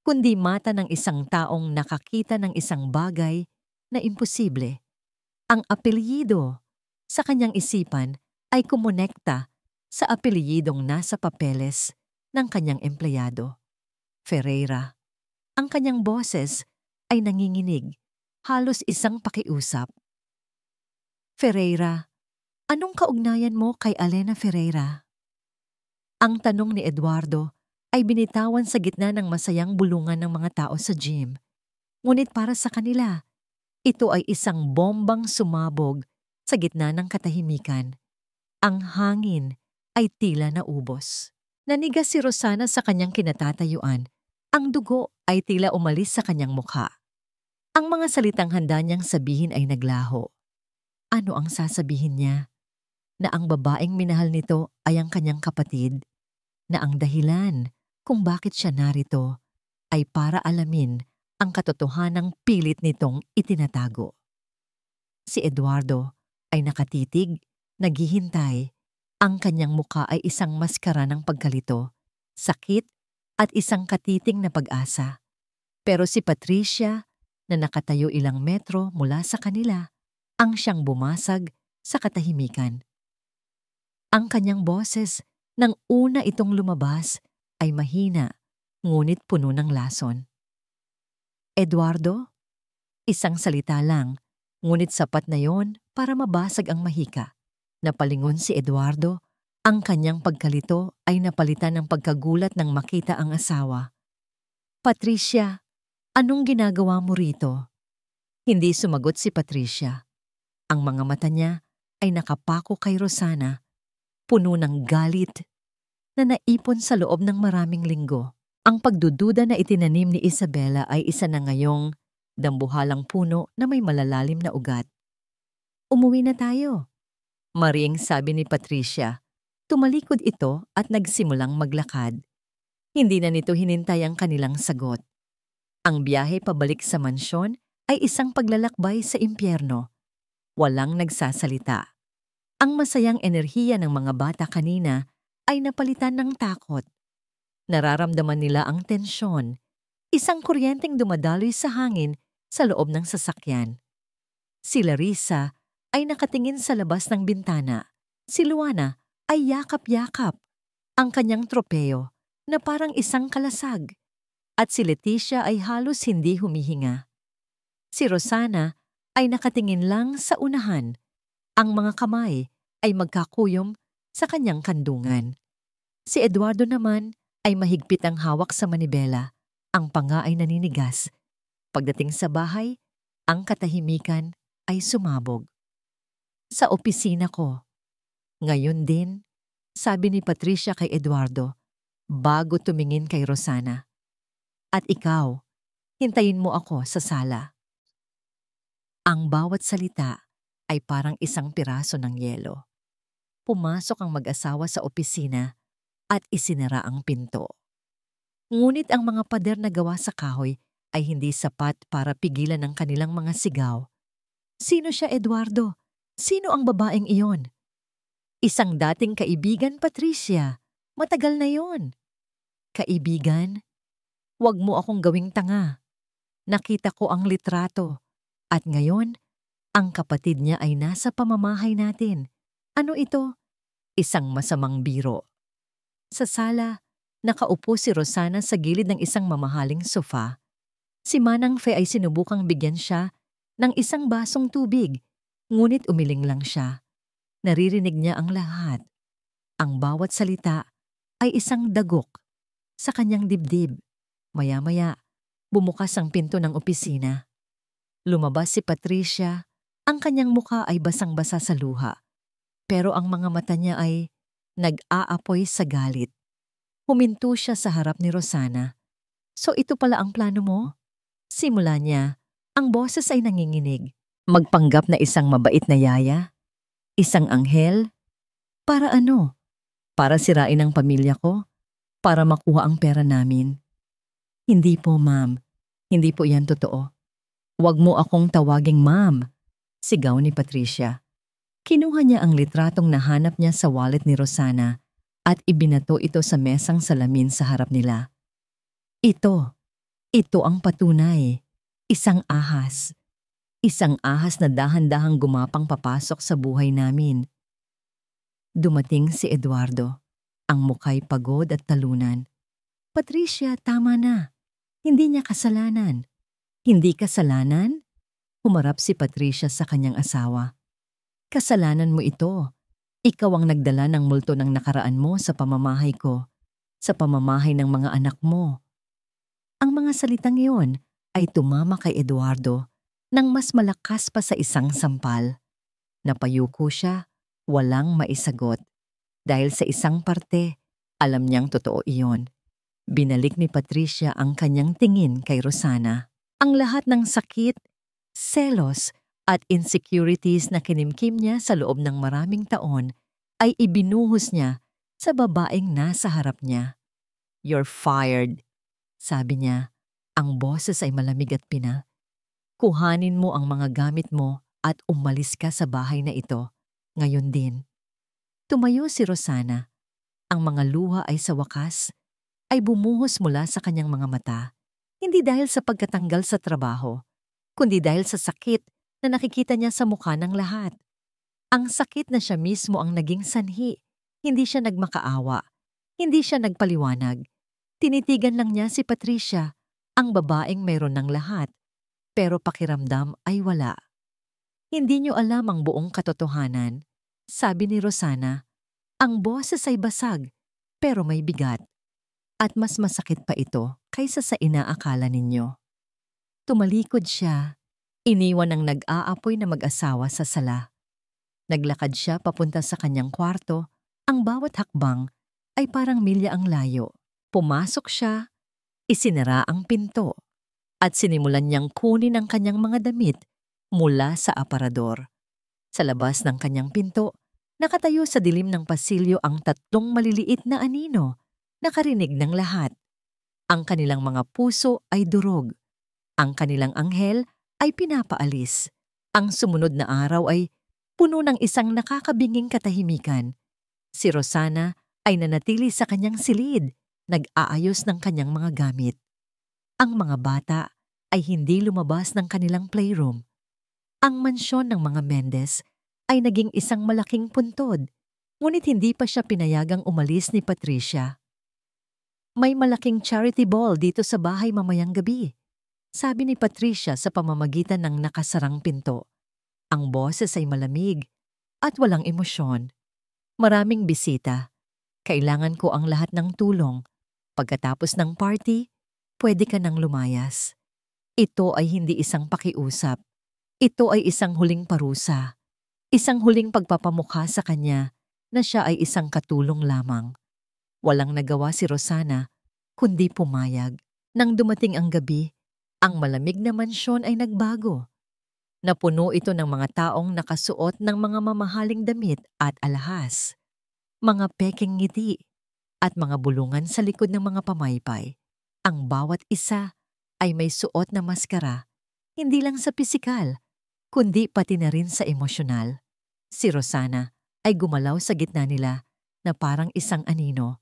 A: kundi mata ng isang taong nakakita ng isang bagay na imposible. Ang apelyido sa kanyang isipan ay kumonekta sa apelyidong nasa papeles ng kanyang empleyado. Ferreira. Ang kanyang boses ay nanginginig, halos isang pakiusap. Ferreira, anong kaugnayan mo kay Alena Ferreira? Ang tanong ni Eduardo ay binitawan sa gitna ng masayang bulungan ng mga tao sa gym. Ngunit para sa kanila, ito ay isang bombang sumabog sa gitna ng katahimikan. Ang hangin ay tila naubos. Nanigas si Rosana sa kanyang kinatatayuan. Ang dugo ay tila umalis sa kanyang mukha. Ang mga salitang handa niyang sabihin ay naglaho. Ano ang sasabihin niya? Na ang babaeng minahal nito ay ang kanyang kapatid? Na ang dahilan kung bakit siya narito ay para alamin ang katotohanang pilit nitong itinatago? Si Eduardo ay nakatitig, naghihintay. Ang kanyang mukha ay isang maskara ng pagkalito, sakit at isang katiting na pag-asa. Pero si Patricia, na nakatayo ilang metro mula sa kanila, ang siyang bumasag sa katahimikan. Ang kanyang boses, nang una itong lumabas, ay mahina, ngunit puno ng lason. Eduardo? Isang salita lang, ngunit sapat na yon para mabasag ang mahika. Napalingon si Eduardo, ang kanyang pagkalito ay napalitan ng pagkagulat nang makita ang asawa. Patricia, anong ginagawa mo rito? Hindi sumagot si Patricia. Ang mga mata niya ay nakapako kay Rosana, puno ng galit na naipon sa loob ng maraming linggo. Ang pagdududa na itinanim ni Isabela ay isa na ngayong dambuhalang puno na may malalalim na ugat. Umuwi na tayo, maring sabi ni Patricia. Tumalikod ito at nagsimulang maglakad. Hindi na nito hinintay ang kanilang sagot. Ang biyahe pabalik sa mansyon ay isang paglalakbay sa impyerno. Walang nagsasalita. Ang masayang enerhiya ng mga bata kanina ay napalitan ng takot. Nararamdaman nila ang tensyon, isang kuryenteng dumadaloy sa hangin sa loob ng sasakyan. Si Larissa ay nakatingin sa labas ng bintana. Si Luana ay yakap-yakap ang kanyang tropeo na parang isang kalasag. At si Leticia ay halos hindi humihinga. Si Rosana ay nakatingin lang sa unahan. Ang mga kamay ay magkakuyom sa kanyang kandungan. Si Eduardo naman ay mahigpit ang hawak sa manibela. Ang panga ay naninigas. Pagdating sa bahay, ang katahimikan ay sumabog. Sa opisina ko. Ngayon din, sabi ni Patricia kay Eduardo, bago tumingin kay Rosana. At ikaw, hintayin mo ako sa sala. Ang bawat salita ay parang isang piraso ng yelo. Pumasok ang mag-asawa sa opisina at isinara ang pinto. Ngunit ang mga pader na gawa sa kahoy ay hindi sapat para pigilan ang kanilang mga sigaw. Sino siya, Eduardo? Sino ang babaeng iyon? Isang dating kaibigan, Patricia. Matagal na yon. Kaibigan? Huwag mo akong gawing tanga. Nakita ko ang litrato. At ngayon, ang kapatid niya ay nasa pamamahay natin. Ano ito? Isang masamang biro. Sa sala, nakaupo si Rosana sa gilid ng isang mamahaling sofa. Si Manang Fe ay sinubukang bigyan siya ng isang basong tubig, ngunit umiling lang siya. Naririnig niya ang lahat. Ang bawat salita ay isang dagok sa kanyang dibdib. Maya-maya, bumukas ang pinto ng opisina. Lumabas si Patricia. Ang kanyang muka ay basang-basa sa luha. Pero ang mga mata niya ay nag-aapoy sa galit. Huminto siya sa harap ni Rosana. So ito pala ang plano mo? Simula niya, ang boses ay nanginginig. Magpanggap na isang mabait na yaya? Isang anghel? Para ano? Para sirain ang pamilya ko? Para makuha ang pera namin? Hindi po, ma'am. Hindi po yan totoo. Huwag mo akong tawaging ma'am, sigaw ni Patricia. Kinuha niya ang litratong nahanap niya sa wallet ni Rosana at ibinato ito sa mesang salamin sa harap nila. Ito ang patunay. Isang ahas. Isang ahas na dahan-dahang gumapang papasok sa buhay namin. Dumating si Eduardo. Ang muka'y pagod at talunan. Patricia, tama na. Hindi niya kasalanan. Hindi kasalanan? Humarap si Patricia sa kanyang asawa. Kasalanan mo ito. Ikaw ang nagdala ng multo ng nakaraan mo sa pamamahay ko, sa pamamahay ng mga anak mo. Ang mga salitang iyon ay tumama kay Eduardo nang mas malakas pa sa isang sampal. Napayuko siya, walang maisagot. Dahil sa isang parte, alam niyang totoo iyon. Binalik ni Patricia ang kanyang tingin kay Rosana. Ang lahat ng sakit, selos at insecurities na kinimkim niya sa loob ng maraming taon ay ibinuhos niya sa babaeng nasa harap niya. You're fired, sabi niya. Ang boses ay malamig at pinal. Kuhanin mo ang mga gamit mo at umalis ka sa bahay na ito. Ngayon din. Tumayo si Rosana. Ang mga luha ay sa wakas ay bumuhos mula sa kanyang mga mata. Hindi dahil sa pagkatanggal sa trabaho, kundi dahil sa sakit na nakikita niya sa mukha ng lahat. Ang sakit na siya mismo ang naging sanhi. Hindi siya nagmakaawa. Hindi siya nagpaliwanag. Tinitigan lang niya si Patricia, ang babaeng mayroon ng lahat, pero pakiramdam ay wala. Hindi niyo alam ang buong katotohanan, sabi ni Rosana. Ang boses ay basag, pero may bigat. At mas masakit pa ito kaysa sa inaakala ninyo. Tumalikod siya. Iniwan ng nag-aapoy na mag-asawa sa sala. Naglakad siya papunta sa kanyang kwarto. Ang bawat hakbang ay parang milya ang layo. Pumasok siya, isinara ang pinto, at sinimulan niyang kunin ang kanyang mga damit mula sa aparador. Sa labas ng kanyang pinto, nakatayo sa dilim ng pasilyo ang 3 maliliit na anino. Nakarinig ng lahat. Ang kanilang mga puso ay durog. Ang kanilang anghel ay pinapaalis. Ang sumunod na araw ay puno ng isang nakakabinging katahimikan. Si Rosana ay nanatili sa kanyang silid, nag-aayos ng kanyang mga gamit. Ang mga bata ay hindi lumabas ng kanilang playroom. Ang mansyon ng mga Mendez ay naging isang malaking puntod, ngunit hindi pa siya pinayagang umalis ni Patricia. May malaking charity ball dito sa bahay mamayang gabi, sabi ni Patricia sa pamamagitan ng nakasarang pinto. Ang boses ay malamig at walang emosyon. Maraming bisita. Kailangan ko ang lahat ng tulong. Pagkatapos ng party, pwede ka nang lumayas. Ito ay hindi isang pakiusap. Ito ay isang huling parusa. Isang huling pagpapamukha sa kanya na siya ay isang katulong lamang. Walang nagawa si Rosana, kundi pumayag. Nang dumating ang gabi, ang malamig na mansyon ay nagbago. Napuno ito ng mga taong nakasuot ng mga mamahaling damit at alahas, mga peking ngiti, at mga bulungan sa likod ng mga pamaypay. Ang bawat isa ay may suot na maskara, hindi lang sa pisikal, kundi pati na rin sa emosyonal. Si Rosana ay gumalaw sa gitna nila na parang isang anino.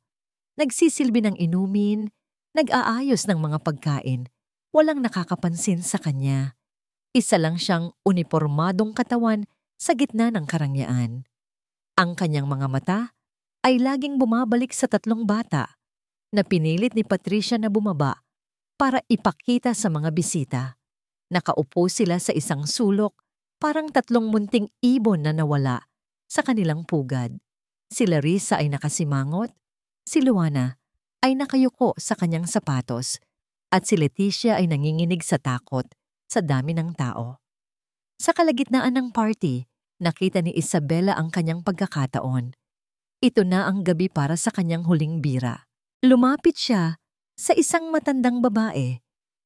A: Nagsisilbi ng inumin, Nag-aayos ng mga pagkain. Walang nakakapansin sa kanya. Isa lang siyang unipormadong katawan sa gitna ng karangyaan. Ang kanyang mga mata ay laging bumabalik sa tatlong bata na pinilit ni Patricia na bumaba para ipakita sa mga bisita. Nakaupo sila sa isang sulok, parang tatlong munting ibon na nawala sa kanilang pugad. Si Larissa ay nakasimangot, si Luana ay nakayuko sa kanyang sapatos, at si Leticia ay nanginginig sa takot sa dami ng tao. Sa kalagitnaan ng party, nakita ni Isabela ang kanyang pagkakataon. Ito na ang gabi para sa kanyang huling bira. Lumapit siya sa isang matandang babae,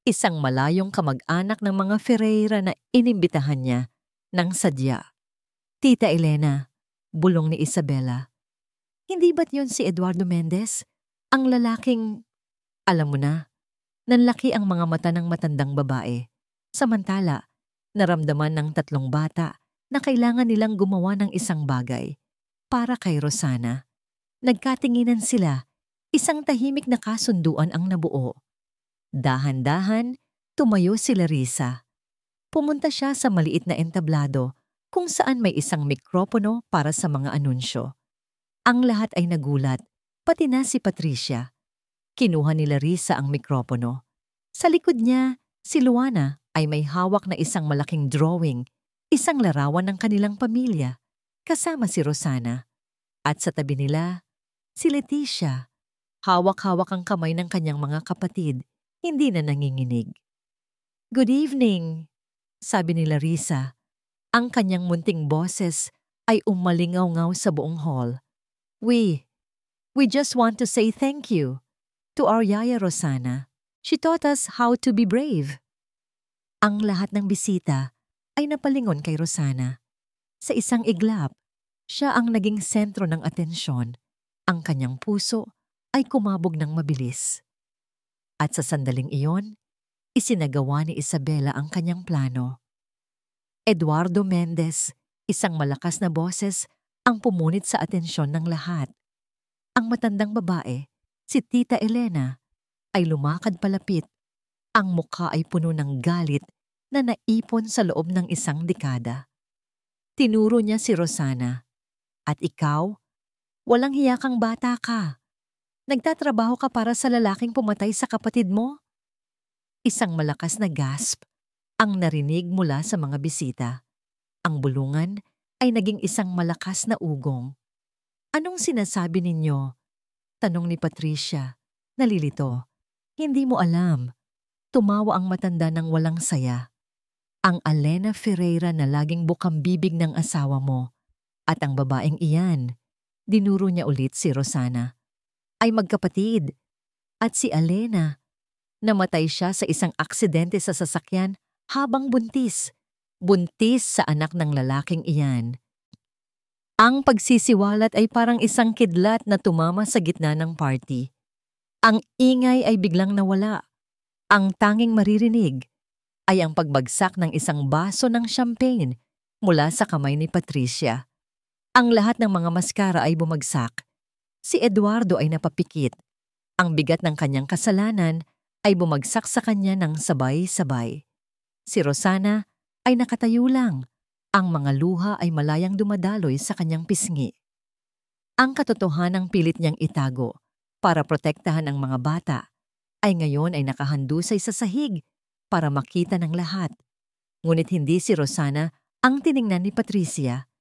A: isang malayong kamag-anak ng mga Ferreira na inimbitahan niya ng sadya. Tita Elena, bulong ni Isabela. Hindi ba't yun si Eduardo Mendez? Ang lalaking, alam mo na, nanlaki ang mga mata ng matandang babae. Samantala, naramdaman ng tatlong bata na kailangan nilang gumawa ng isang bagay para kay Rosana. Nagkatinginan sila, isang tahimik na kasunduan ang nabuo. Dahan-dahan, tumayo si Larissa. Pumunta siya sa maliit na entablado kung saan may isang mikropono para sa mga anunsyo. Ang lahat ay nagulat, pati na si Patricia. Kinuha ni Larissa ang mikropono. Sa likod niya, si Luana ay may hawak na isang malaking drawing, isang larawan ng kanilang pamilya, kasama si Rosana. At sa tabi nila, si Leticia. Hawak-hawak ang kamay ng kanyang mga kapatid, hindi na nanginginig. "Good evening," sabi ni Larissa. Ang kanyang munting boses ay umalingaw-ngaw sa buong hall. We just want to say thank you to our Yaya Rosana. She taught us how to be brave." Ang lahat ng bisita ay napalingon kay Rosana. Sa isang iglap, siya ang naging sentro ng atensyon. Ang kanyang puso ay kumabog ng mabilis. At sa sandaling iyon, isinagawa ni Isabela ang kanyang plano. Eduardo Mendez, isang malakas na boses, ang pumunit sa atensyon ng lahat. Ang matandang babae, si Tita Elena, ay lumakad palapit. Ang mukha ay puno ng galit na naipon sa loob ng isang dekada. Tinuro niya si Rosana. "At ikaw, walang hiya kang bata ka. Nagtatrabaho ka para sa lalaking pumatay sa kapatid mo?" Isang malakas na gasp ang narinig mula sa mga bisita. Ang bulungan ay naging isang malakas na ugong. "Anong sinasabi ninyo?" tanong ni Patricia. Nalilito. "Hindi mo alam." Tumawa ang matanda ng walang saya. "Ang Alena Ferreira na laging bukang-bibig ng asawa mo at ang babaeng iyan," dinuro niya ulit si Rosana, "ay magkapatid. At si Alena, namatay siya sa isang aksidente sa sasakyan habang buntis. Buntis sa anak ng lalaking iyan." Ang pagsisiwalat ay parang isang kidlat na tumama sa gitna ng party. Ang ingay ay biglang nawala. Ang tanging maririnig ay ang pagbagsak ng isang baso ng champagne mula sa kamay ni Patricia. Ang lahat ng mga maskara ay bumagsak. Si Eduardo ay napapikit. Ang bigat ng kanyang kasalanan ay bumagsak sa kanya ng sabay-sabay. Si Rosana ay nakatayo lang. Ang mga luha ay malayang dumadaloy sa kanyang pisngi. Ang katotohanang pilit niyang itago para protektahan ang mga bata ay ngayon ay nakahandusay sa sahig para makita ng lahat. Ngunit hindi si Rosana ang tiningnan ni Patricia.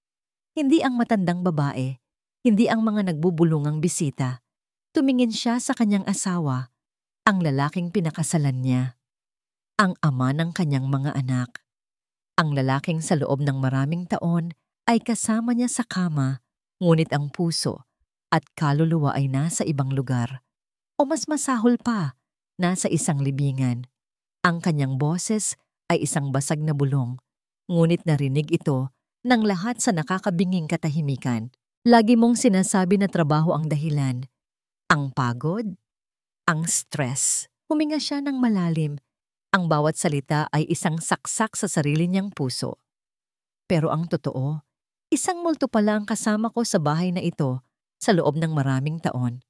A: Hindi ang matandang babae, hindi ang mga nagbubulungang bisita. Tumingin siya sa kanyang asawa, ang lalaking pinakasalan niya. Ang ama ng kanyang mga anak. Ang lalaking sa loob ng maraming taon ay kasama niya sa kama, ngunit ang puso at kaluluwa ay nasa ibang lugar. O mas masahol pa, nasa isang libingan. Ang kanyang boses ay isang basag na bulong, ngunit narinig ito ng lahat sa nakakabinging katahimikan. Lagi mong sinasabi na trabaho ang dahilan. Ang pagod, ang stress. Huminga siya ng malalim. Ang bawat salita ay isang saksak sa sarili niyang puso. Pero ang totoo, isang multo pala ang kasama ko sa bahay na ito sa loob ng maraming taon.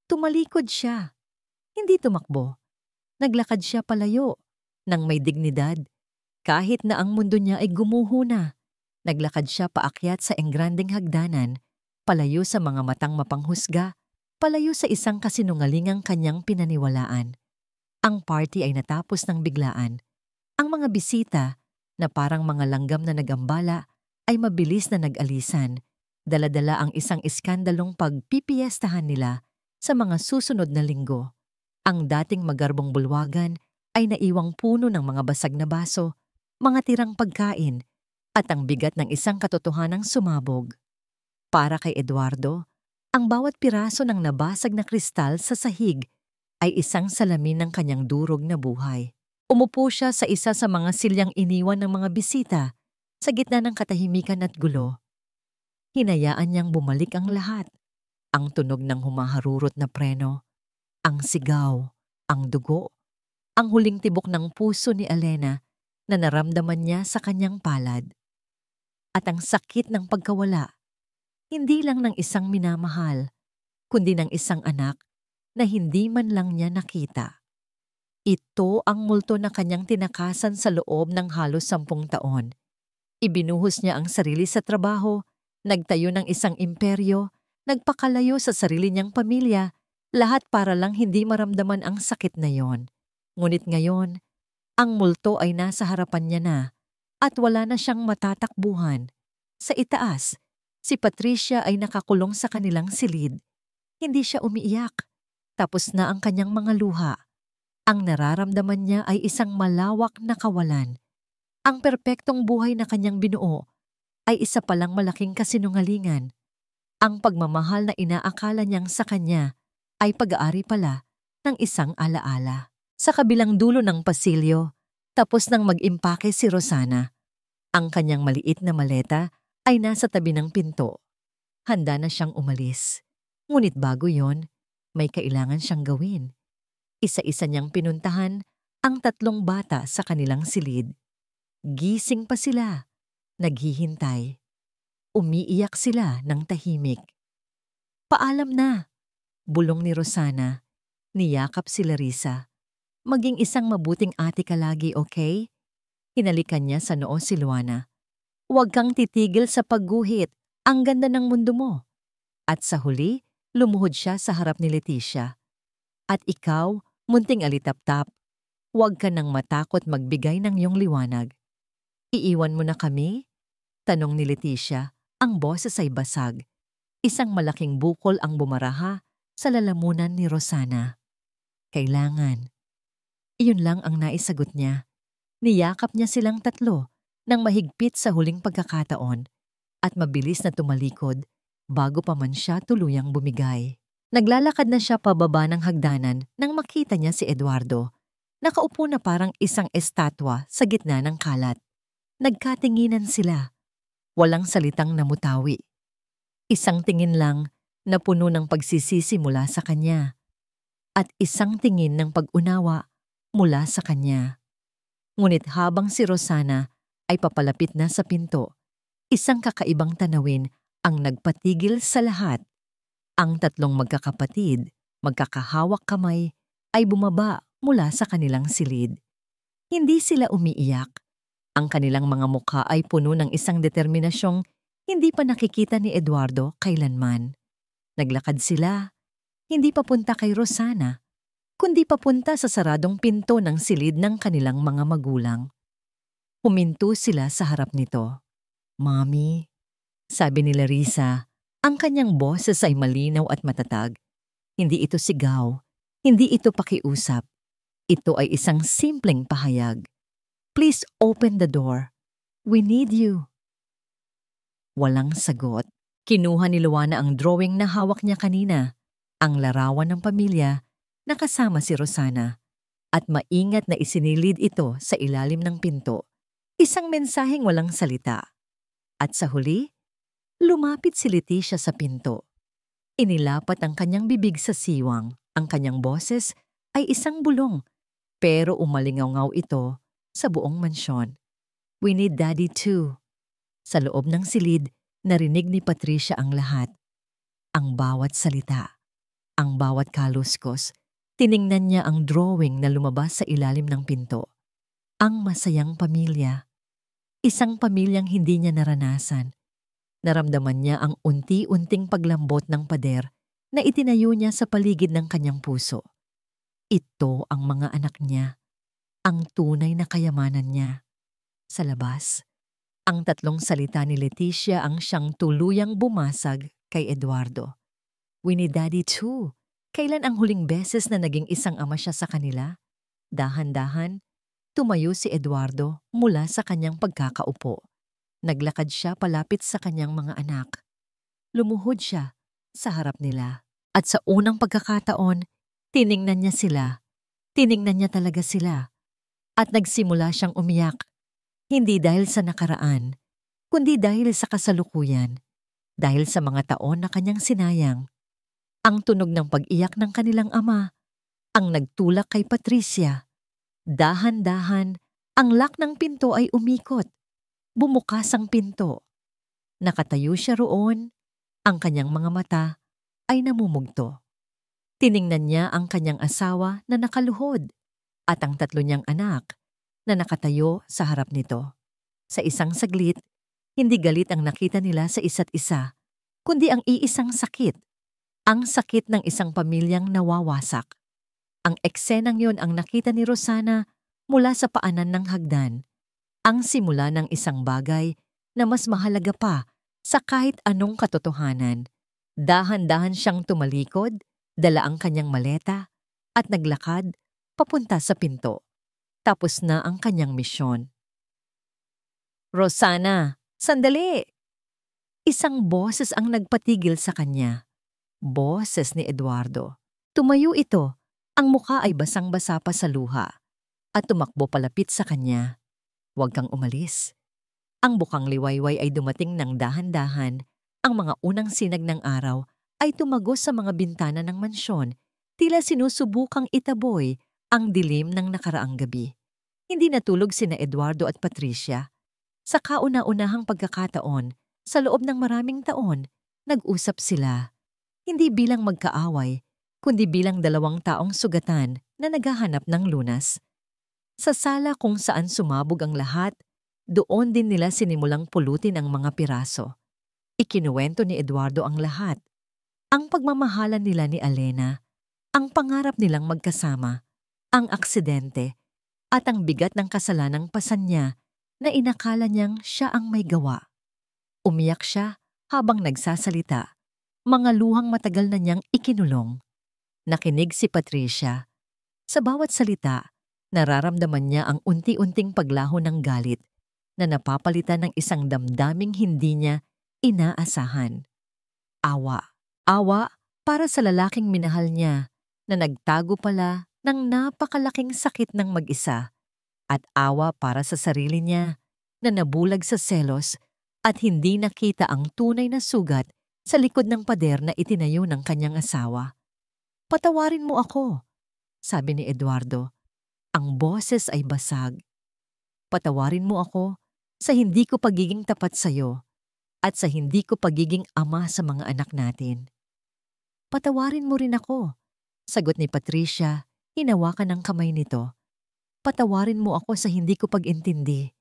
A: Tumalikod siya. Hindi tumakbo. Naglakad siya palayo, nang may dignidad. Kahit na ang mundo niya ay gumuho na, naglakad siya paakyat sa engrandeng hagdanan, palayo sa mga matang mapanghusga, palayo sa isang kasinungalingang kanyang pinaniwalaan. Ang party ay natapos ng biglaan. Ang mga bisita, na parang mga langgam na nagambala, ay mabilis na nag-alisan. Dala-dala ang isang iskandalong pagpipiyestahan nila sa mga susunod na linggo. Ang dating magarbong bulwagan ay naiwang puno ng mga basag na baso, mga tirang pagkain, at ang bigat ng isang katotohanang sumabog. Para kay Eduardo, ang bawat piraso ng nabasag na kristal sa sahig ay isang salamin ng kanyang durog na buhay. Umupo siya sa isa sa mga silyang iniwan ng mga bisita sa gitna ng katahimikan at gulo. Hinayaan niyang bumalik ang lahat. Ang tunog ng humaharurot na preno, ang sigaw, ang dugo, ang huling tibok ng puso ni Elena na naramdaman niya sa kanyang palad. At ang sakit ng pagkawala, hindi lang ng isang minamahal, kundi ng isang anak na hindi man lang niya nakita. Ito ang multo na kanyang tinakasan sa loob ng halos 10 taon. Ibinuhos niya ang sarili sa trabaho, nagtayo ng isang imperyo, nagpakalayo sa sarili niyang pamilya, lahat para lang hindi maramdaman ang sakit na yon. Ngunit ngayon, ang multo ay nasa harapan niya na at wala na siyang matatakbuhan. Sa itaas, si Patricia ay nakakulong sa kanilang silid. Hindi siya umiiyak. Tapos na ang kanyang mga luha. Ang nararamdaman niya ay isang malawak na kawalan. Ang perpektong buhay na kanyang binuo ay isa palang malaking kasinungalingan. Ang pagmamahal na inaakala niyang sa kanya ay pag-aari pala ng isang alaala. Sa kabilang dulo ng pasilyo, tapos nang mag-impake si Rosana. Ang kanyang maliit na maleta ay nasa tabi ng pinto. Handa na siyang umalis. Ngunit bago yon, may kailangan siyang gawin. Isa-isa niyang pinuntahan ang 3 bata sa kanilang silid. Gising pa sila, naghihintay. Umiiyak sila ng tahimik. Paalam na, bulong ni Rosana. Niyakap si Larissa. Maging isang mabuting ate ka lagi, okay? Hinalikan niya sa noo si Luana. Huwag kang titigil sa pagguhit. Ang ganda ng mundo mo. At sa huli, lumuhod siya sa harap ni Leticia. At ikaw, munting alitap-tap, huwag ka nang matakot magbigay ng iyong liwanag. Iiwan mo na kami? Tanong ni Leticia, ang boses ay basag. Isang malaking bukol ang bumaraha sa lalamunan ni Rosana. Kailangan. Iyon lang ang naisagot niya. Niyakap niya silang 3 nang mahigpit sa huling pagkakataon at mabilis na tumalikod bago pa man siya tuluyang bumigay. Naglalakad na siya pababa ng hagdanan nang makita niya si Eduardo. Nakaupo na parang isang estatwa sa gitna ng kalat. Nagkatinginan sila. Walang salitang namutawi. Isang tingin lang na puno ng pagsisisi mula sa kanya. At isang tingin ng pag-unawa mula sa kanya. Ngunit habang si Rosana ay papalapit na sa pinto, isang kakaibang tanawin ang nagpatigil sa lahat. Ang 3 magkakapatid, magkakahawak kamay, ay bumaba mula sa kanilang silid. Hindi sila umiiyak. Ang kanilang mga mukha ay puno ng isang determinasyong hindi pa nakikita ni Eduardo kailanman. Naglakad sila, hindi papunta kay Rosana, kundi papunta sa saradong pinto ng silid ng kanilang mga magulang. Huminto sila sa harap nito. Mommy, sabi ni Larissa, ang kanyang boses ay malinaw at matatag. Hindi ito sigaw, hindi ito pakiusap. Ito ay isang simpleng pahayag. Please open the door. We need you. Walang sagot. Kinuha ni Luana ang drawing na hawak niya kanina, ang larawan ng pamilya na kasama si Rosana, at maingat na isinilid ito sa ilalim ng pinto. Isang mensaheng walang salita. At sa huli, lumapit si Leticia sa pinto. Inilapat ang kanyang bibig sa siwang. Ang kanyang boses ay isang bulong, pero umalingaw-ngaw ito sa buong mansyon. We need Daddy too. Sa loob ng silid, narinig ni Patricia ang lahat. Ang bawat salita, ang bawat kaluskos, Tiningnan niya ang drawing na lumabas sa ilalim ng pinto. Ang masayang pamilya. Isang pamilyang hindi niya naranasan. Naramdaman niya ang unti-unting paglambot ng pader na itinayo niya sa paligid ng kanyang puso. Ito ang mga anak niya, ang tunay na kayamanan niya. Sa labas, ang tatlong salita ni Leticia ang siyang tuluyang bumasag kay Eduardo. "We need daddy too." Kailan ang huling beses na naging isang ama siya sa kanila? Dahan-dahan, tumayo si Eduardo mula sa kanyang pagkakaupo. Naglakad siya palapit sa kanyang mga anak. Lumuhod siya sa harap nila. At sa unang pagkakataon, tiningnan niya sila. Tiningnan niya talaga sila. At nagsimula siyang umiyak. Hindi dahil sa nakaraan, kundi dahil sa kasalukuyan. Dahil sa mga taon na kanyang sinayang. Ang tunog ng pag-iyak ng kanilang ama, ang nagtulak kay Patricia. Dahan-dahan, ang lock ng pinto ay umikot. Bumukas ang pinto. Nakatayo siya roon, ang kanyang mga mata ay namumugto. Tiningnan niya ang kanyang asawa na nakaluhod at ang tatlo niyang anak na nakatayo sa harap nito. Sa isang saglit, hindi galit ang nakita nila sa isa't isa, kundi ang iisang sakit. Ang sakit ng isang pamilyang nawawasak. Ang eksenang yon ang nakita ni Rosana mula sa paanan ng hagdan. Ang simula ng isang bagay na mas mahalaga pa sa kahit anong katotohanan. Dahan-dahan siyang tumalikod, dala ang kanyang maleta, at naglakad papunta sa pinto. Tapos na ang kanyang misyon. "Rosana, sandali!" Isang boses ang nagpatigil sa kanya. Boses ni Eduardo. Tumayo ito, ang mukha ay basang-basa pa sa luha, at tumakbo palapit sa kanya. "Huwag kang umalis." Ang bukang liwayway ay dumating ng dahan-dahan. Ang mga unang sinag ng araw ay tumagos sa mga bintana ng mansyon, tila sinusubukang itaboy ang dilim ng nakaraang gabi. Hindi natulog sina Eduardo at Patricia. Sa kauna-unahang pagkakataon, sa loob ng maraming taon, nag-usap sila. Hindi bilang magkaaway, kundi bilang dalawang taong sugatan na naghahanap ng lunas. Sa sala kung saan sumabog ang lahat, doon din nila sinimulang pulutin ang mga piraso. Ikinuwento ni Eduardo ang lahat. Ang pagmamahalan nila ni Alena, ang pangarap nilang magkasama, ang aksidente, at ang bigat ng kasalanang pasan niya na inakala niyang siya ang may gawa. Umiyak siya habang nagsasalita. Mga luhang matagal na niyang ikinulong. Nakinig si Patricia. Sa bawat salita, nararamdaman niya ang unti-unting paglaho ng galit na napapalitan ng isang damdaming hindi niya inaasahan. Awa. Awa para sa lalaking minahal niya na nagtago pala ng napakalaking sakit ng mag-isa. At awa para sa sarili niya na nabulag sa selos at hindi nakita ang tunay na sugat sa likod ng pader na itinayo ng kanyang asawa. "Patawarin mo ako," sabi ni Eduardo. Ang boses ay basag. "Patawarin mo ako sa hindi ko pagiging tapat sa iyo at sa hindi ko pagiging ama sa mga anak natin." "Patawarin mo rin ako," sagot ni Patricia, hinawakan ng kamay nito. "Patawarin mo ako sa hindi ko pag-intindi.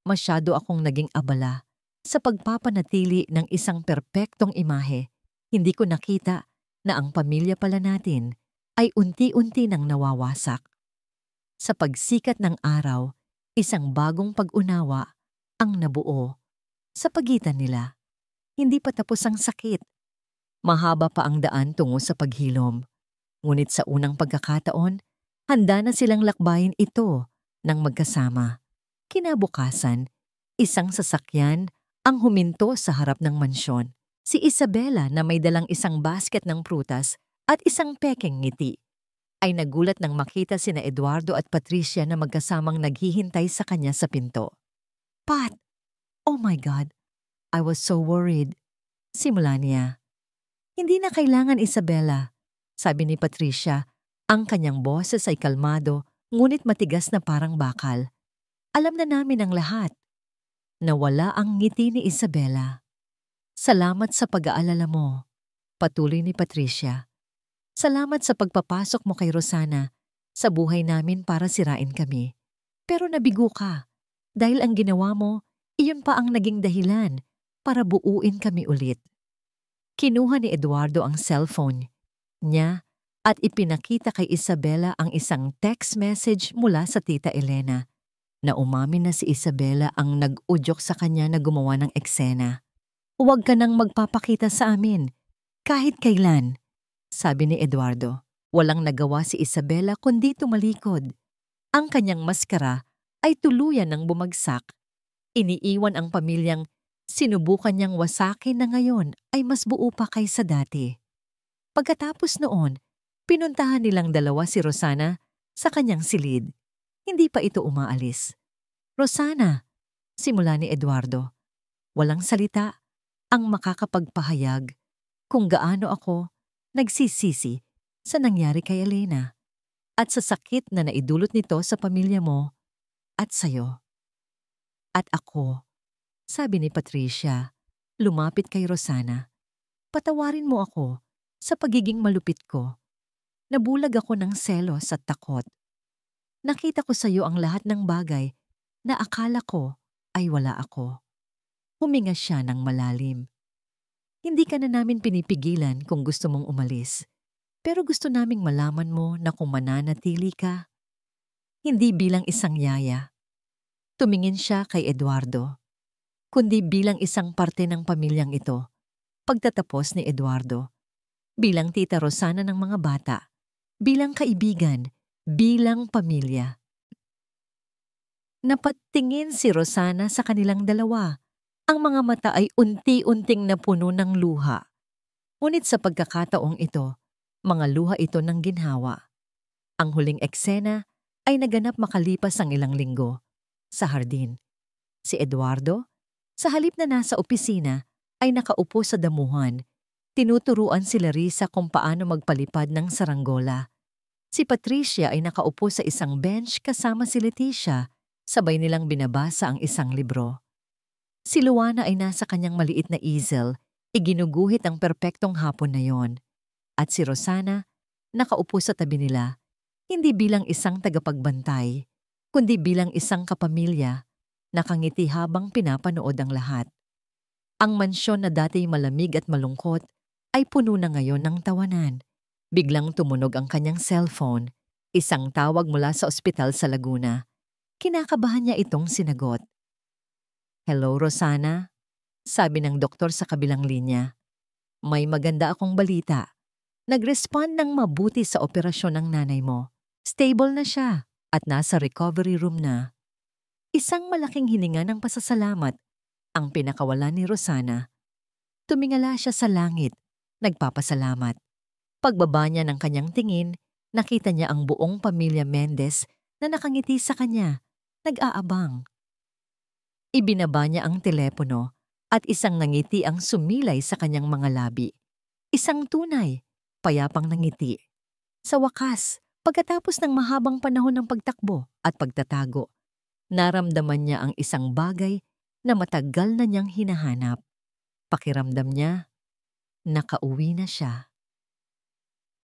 A: Masyado akong naging abala sa pagpapanatili ng isang perpektong imahe. Hindi ko nakita na ang pamilya pala natin ay unti-unti nang nawawasak." Sa pagsikat ng araw, isang bagong pag-unawa ang nabuo sa pagitan nila. Hindi pa tapos ang sakit. Mahaba pa ang daan tungo sa paghilom. Ngunit sa unang pagkakataon, handa na silang lakbayin ito ng magkasama. Kinabukasan, isang sasakyan ang huminto sa harap ng mansyon. Si Isabela na may dalang isang basket ng prutas at isang pekeng ngiti ay nagulat nang makita sina Eduardo at Patricia na magkasamang naghihintay sa kanya sa pinto. "Pat! Oh my God! I was so worried." Simula niya. "Hindi na kailangan, Isabela," sabi ni Patricia. Ang kanyang boses ay kalmado ngunit matigas na parang bakal. "Alam na namin ang lahat." Nawala ang ngiti ni Isabela. "Salamat sa pag-aalala mo," patuloy ni Patricia. Salamat sa pagpapasok mo kay Rosana sa buhay namin para sirain kami. Pero nabigo ka dahil ang ginawa mo, iyon pa ang naging dahilan para buuin kami ulit. Kinuha ni Eduardo ang cellphone niya at ipinakita kay Isabela ang isang text message mula sa Tita Elena na umamin na si Isabela ang nag-udyok sa kanya na gumawa ng eksena. "Huwag ka nang magpapakita sa amin, kahit kailan," sabi ni Eduardo. Walang nagawa si Isabela kundi tumalikod. Ang kanyang maskara ay tuluyan ng bumagsak. Iniiwan ang pamilyang sinubukan niyang wasakin na ngayon ay mas buo pa kaysa dati. Pagkatapos noon, pinuntahan nilang dalawa si Rosana sa kanyang silid. Hindi pa ito umaalis. "Rosana," simula ni Eduardo. Walang salita ang makakapagpahayag kung gaano ako nagsisisi sa nangyari kay Elena at sa sakit na naidulot nito sa pamilya mo at sayo. "At ako," sabi ni Patricia, lumapit kay Rosana. "Patawarin mo ako sa pagiging malupit ko. Nabulag ako ng selos at takot. Nakita ko sa iyo ang lahat ng bagay na akala ko ay wala ako." Huminga siya ng malalim. "Hindi ka na namin pinipigilan kung gusto mong umalis. Pero gusto naming malaman mo na kung mananatili ka, hindi bilang isang yaya." Tumingin siya kay Eduardo, kundi bilang isang parte ng pamilyang ito. Pagtatapos ni Eduardo, bilang tita Rosana ng mga bata, bilang kaibigan, bilang pamilya. Napatingin si Rosana sa kanilang dalawa. Ang mga mata ay unti-unting napuno ng luha. Ngunit sa pagkakataong ito, mga luha ito ng ginhawa. Ang huling eksena ay naganap makalipas ang ilang linggo. Sa hardin, si Eduardo, sa halip na nasa opisina, ay nakaupo sa damuhan. Tinuturuan si Larissa kung paano magpalipad ng saranggola. Si Patricia ay nakaupo sa isang bench kasama si Leticia, sabay nilang binabasa ang isang libro. Si Luana ay nasa kanyang maliit na easel, iginuguhit ang perpektong hapon na yon. At si Rosana, nakaupo sa tabi nila, hindi bilang isang tagapagbantay, kundi bilang isang kapamilya, nakangiti habang pinapanood ang lahat. Ang mansyon na dati malamig at malungkot ay puno na ngayon ng tawanan. Biglang tumunog ang kanyang cellphone, isang tawag mula sa ospital sa Laguna. Kinakabahan niya itong sinagot. "Hello, Rosana?" sabi ng doktor sa kabilang linya. "May maganda akong balita. Nag-respond ng mabuti sa operasyon ng nanay mo. Stable na siya at nasa recovery room na." Isang malaking hininga ng pasasalamat ang pinakawalan ni Rosana. Tumingala siya sa langit, nagpapasalamat. Pagbaba niya ng kanyang tingin, nakita niya ang buong pamilya Mendez na nakangiti sa kanya, nag-aabang. Ibinaba niya ang telepono at isang nangiti ang sumilay sa kanyang mga labi. Isang tunay, payapang nangiti. Sa wakas, pagkatapos ng mahabang panahon ng pagtakbo at pagtatago, naramdaman niya ang isang bagay na matagal na niyang hinahanap. Pakiramdam niya, nakauwi na siya.